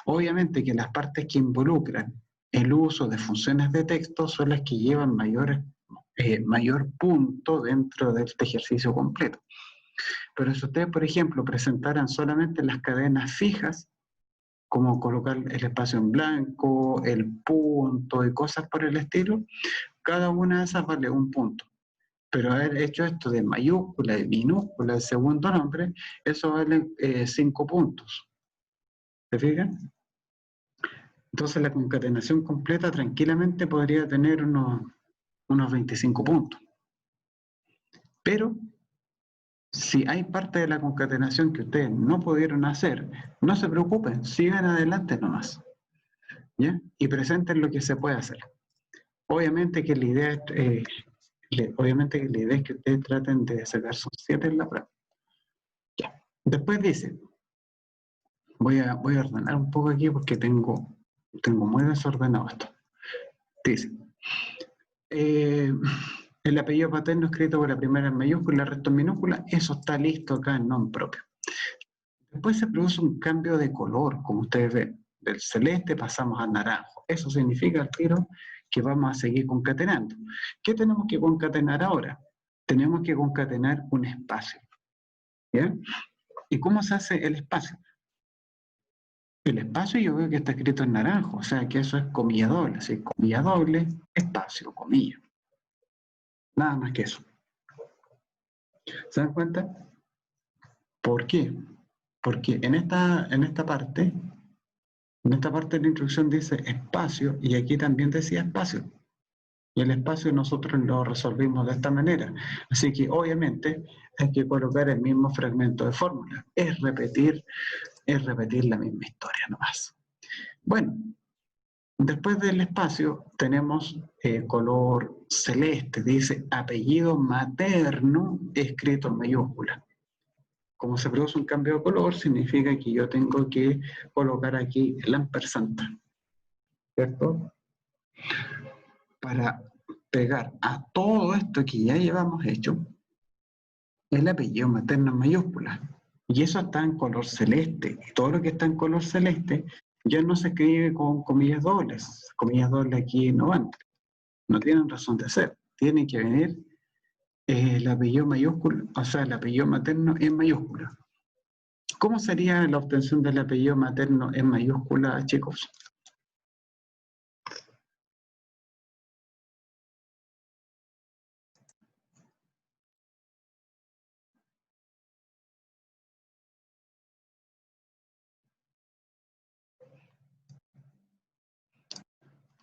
Obviamente que las partes que involucran el uso de funciones de texto son las que llevan mayor punto dentro de este ejercicio completo. Pero si ustedes, por ejemplo, presentaran solamente las cadenas fijas, como colocar el espacio en blanco, el punto y cosas por el estilo, cada una de esas vale un punto. Pero haber hecho esto de mayúscula, de minúscula, de segundo nombre, eso vale 5 puntos. ¿Se fijan? Entonces la concatenación completa tranquilamente podría tener unos 25 puntos. Pero si hay parte de la concatenación que ustedes no pudieron hacer, no se preocupen, sigan adelante nomás, ¿ya? Y presenten lo que se puede hacer. Obviamente que la idea es, que ustedes traten de sacar sus 7 en la prueba. Ya. Después dice, voy a ordenar un poco aquí porque tengo muy desordenado esto. Dice, el apellido paterno escrito por la primera en mayúscula, el resto en minúscula, eso está listo acá en nombre propio. Después se produce un cambio de color, como ustedes ven. Del celeste pasamos al naranjo. Eso significa al tiro que vamos a seguir concatenando. ¿Qué tenemos que concatenar ahora? Tenemos que concatenar un espacio. ¿Ya? ¿Y cómo se hace el espacio? El espacio yo veo que está escrito en naranjo, o sea que eso es comilla doble. ¿Sí? Comilla doble, espacio, comilla. Nada más que eso. ¿Se dan cuenta? ¿Por qué? Porque en esta parte de la instrucción dice espacio y aquí también decía espacio. Y el espacio nosotros lo resolvimos de esta manera. Así que obviamente hay que colocar el mismo fragmento de fórmula. Es repetir la misma historia nomás. Bueno, después del espacio tenemos color celeste, dice apellido materno escrito en mayúscula. Como se produce un cambio de color, significa que yo tengo que colocar aquí el ampersand, ¿cierto? Para pegar a todo esto que ya llevamos hecho el apellido materno en mayúscula. Y eso está en color celeste. Y todo lo que está en color celeste ya no se escribe con comillas dobles. Comillas dobles aquí no van. No tienen razón de ser. Tiene que venir el apellido mayúscula, o sea, el apellido materno en mayúscula. ¿Cómo sería la obtención del apellido materno en mayúscula, chicos?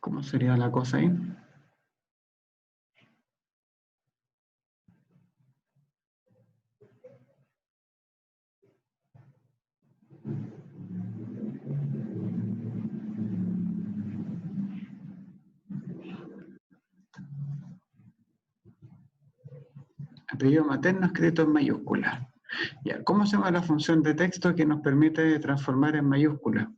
¿Cómo sería la cosa ahí? Apellido materno escrito en mayúscula. Ya, ¿cómo se llama la función de texto que nos permite transformar en mayúscula?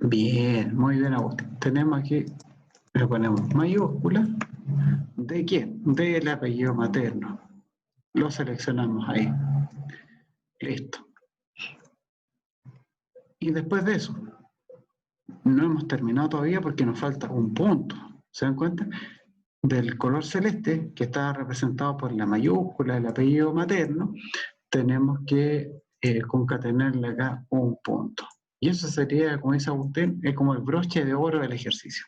Bien, muy bien, Agustín. Tenemos aquí, le ponemos mayúscula. ¿De quién? Del apellido materno. Lo seleccionamos ahí. Listo. Y después de eso, no hemos terminado todavía porque nos falta un punto. ¿Se dan cuenta? Del color celeste, que está representado por la mayúscula del apellido materno, tenemos que concatenarle acá un punto. Y eso sería, como dice Agustín, es como el broche de oro del ejercicio.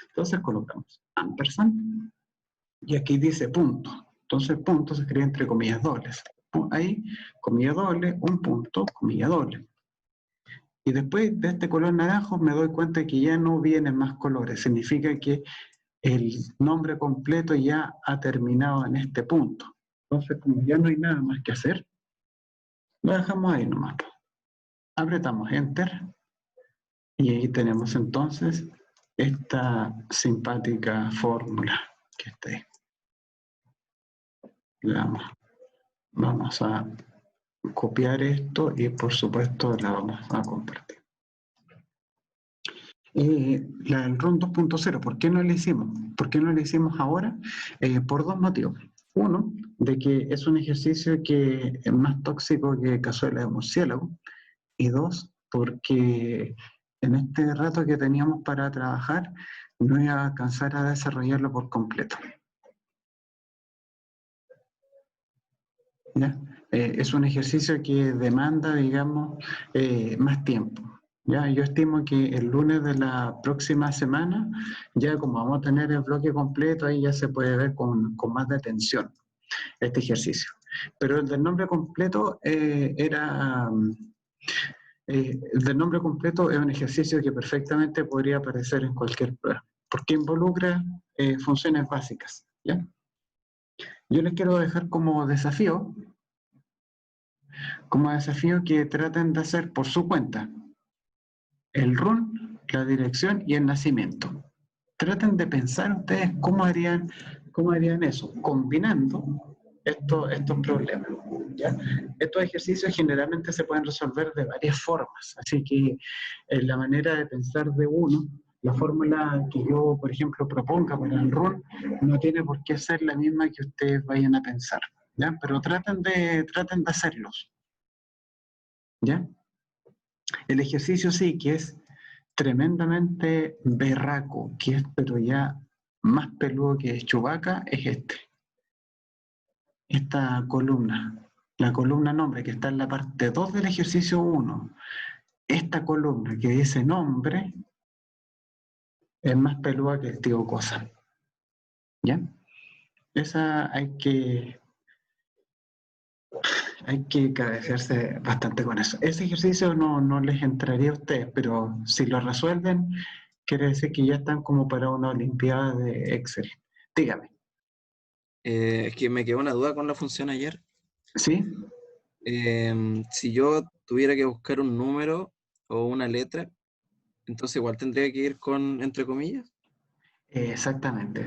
Entonces colocamos ampersand y aquí dice punto. Entonces punto se escribe entre comillas dobles. Ahí, comilla doble, un punto, comilla doble. Y después de este color naranjo me doy cuenta de que ya no vienen más colores. Significa que el nombre completo ya ha terminado en este punto. Entonces, como ya no hay nada más que hacer, lo dejamos ahí nomás. Apretamos Enter y ahí tenemos entonces esta simpática fórmula que está ahí. Vamos a copiar esto y por supuesto la vamos a compartir. el RUN 2.0. ¿Por qué no lo hicimos? ¿Por qué no lo hicimos ahora? Por dos motivos. Uno, de que es un ejercicio que es más tóxico que cazuela de murciélago. Y dos, porque en este rato que teníamos para trabajar, no iba a alcanzar a desarrollarlo por completo. ¿Ya? Es un ejercicio que demanda, digamos, más tiempo. ¿Ya? Yo estimo que el lunes de la próxima semana, ya como vamos a tener el bloque completo, ahí ya se puede ver con más detención este ejercicio. Pero el del nombre completo el del nombre completo es un ejercicio que perfectamente podría aparecer en cualquier prueba, porque involucra funciones básicas. ¿Ya? Yo les quiero dejar como desafío que traten de hacer por su cuenta el RUN, la dirección y el nacimiento. Traten de pensar ustedes cómo harían eso, combinando estos problemas. ¿Ya? Estos ejercicios generalmente se pueden resolver de varias formas, así que la manera de pensar de uno, la fórmula que yo, por ejemplo, proponga para el RUN, no tiene por qué ser la misma que ustedes vayan a pensar. ¿Ya? Pero traten de hacerlos. ¿Ya? El ejercicio sí que es tremendamente berraco, que es pero ya más peludo que Chewbacca, es esta columna. La columna nombre que está en la parte 2 del ejercicio 1. Esta columna que dice nombre es más peluda que el tío Cosa. ¿Ya? Esa hay que cabecearse bastante con eso. Ese ejercicio no les entraría a ustedes, pero si lo resuelven, quiere decir que ya están como para una olimpiada de Excel. Dígame. Es que me quedó una duda con la función ayer. ¿Sí? Si yo tuviera que buscar un número o una letra, entonces igual tendría que ir con entre comillas. Exactamente.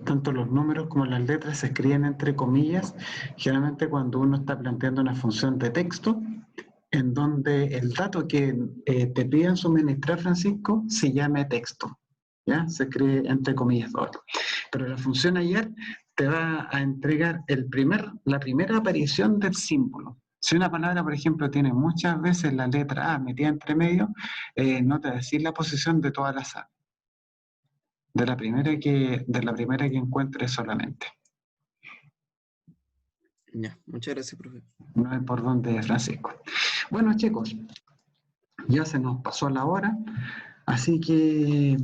Tanto los números como las letras se escriben entre comillas, generalmente cuando uno está planteando una función de texto, en donde el dato que te piden suministrar, Francisco, se llame texto. ¿Ya? Se escribe entre comillas doble. Pero la función ayer te va a entregar la primera aparición del símbolo. Si una palabra, por ejemplo, tiene muchas veces la letra A metida entre medio, no te va a decir la posición de todas las A. De la primera que encuentres solamente. Ya, muchas gracias, profe. No hay por dónde, Francisco. Bueno, chicos, ya se nos pasó la hora, así que,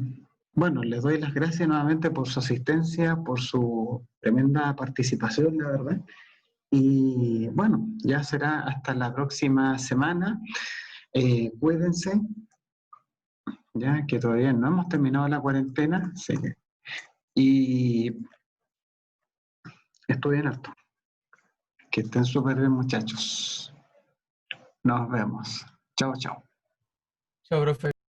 bueno, les doy las gracias nuevamente por su asistencia, por su tremenda participación, la verdad. Y bueno, ya será hasta la próxima semana. Cuídense, ya que todavía no hemos terminado la cuarentena. Sí. Y estudien harto. Que estén súper bien, muchachos. Nos vemos. Chao, chao. Chao, profe.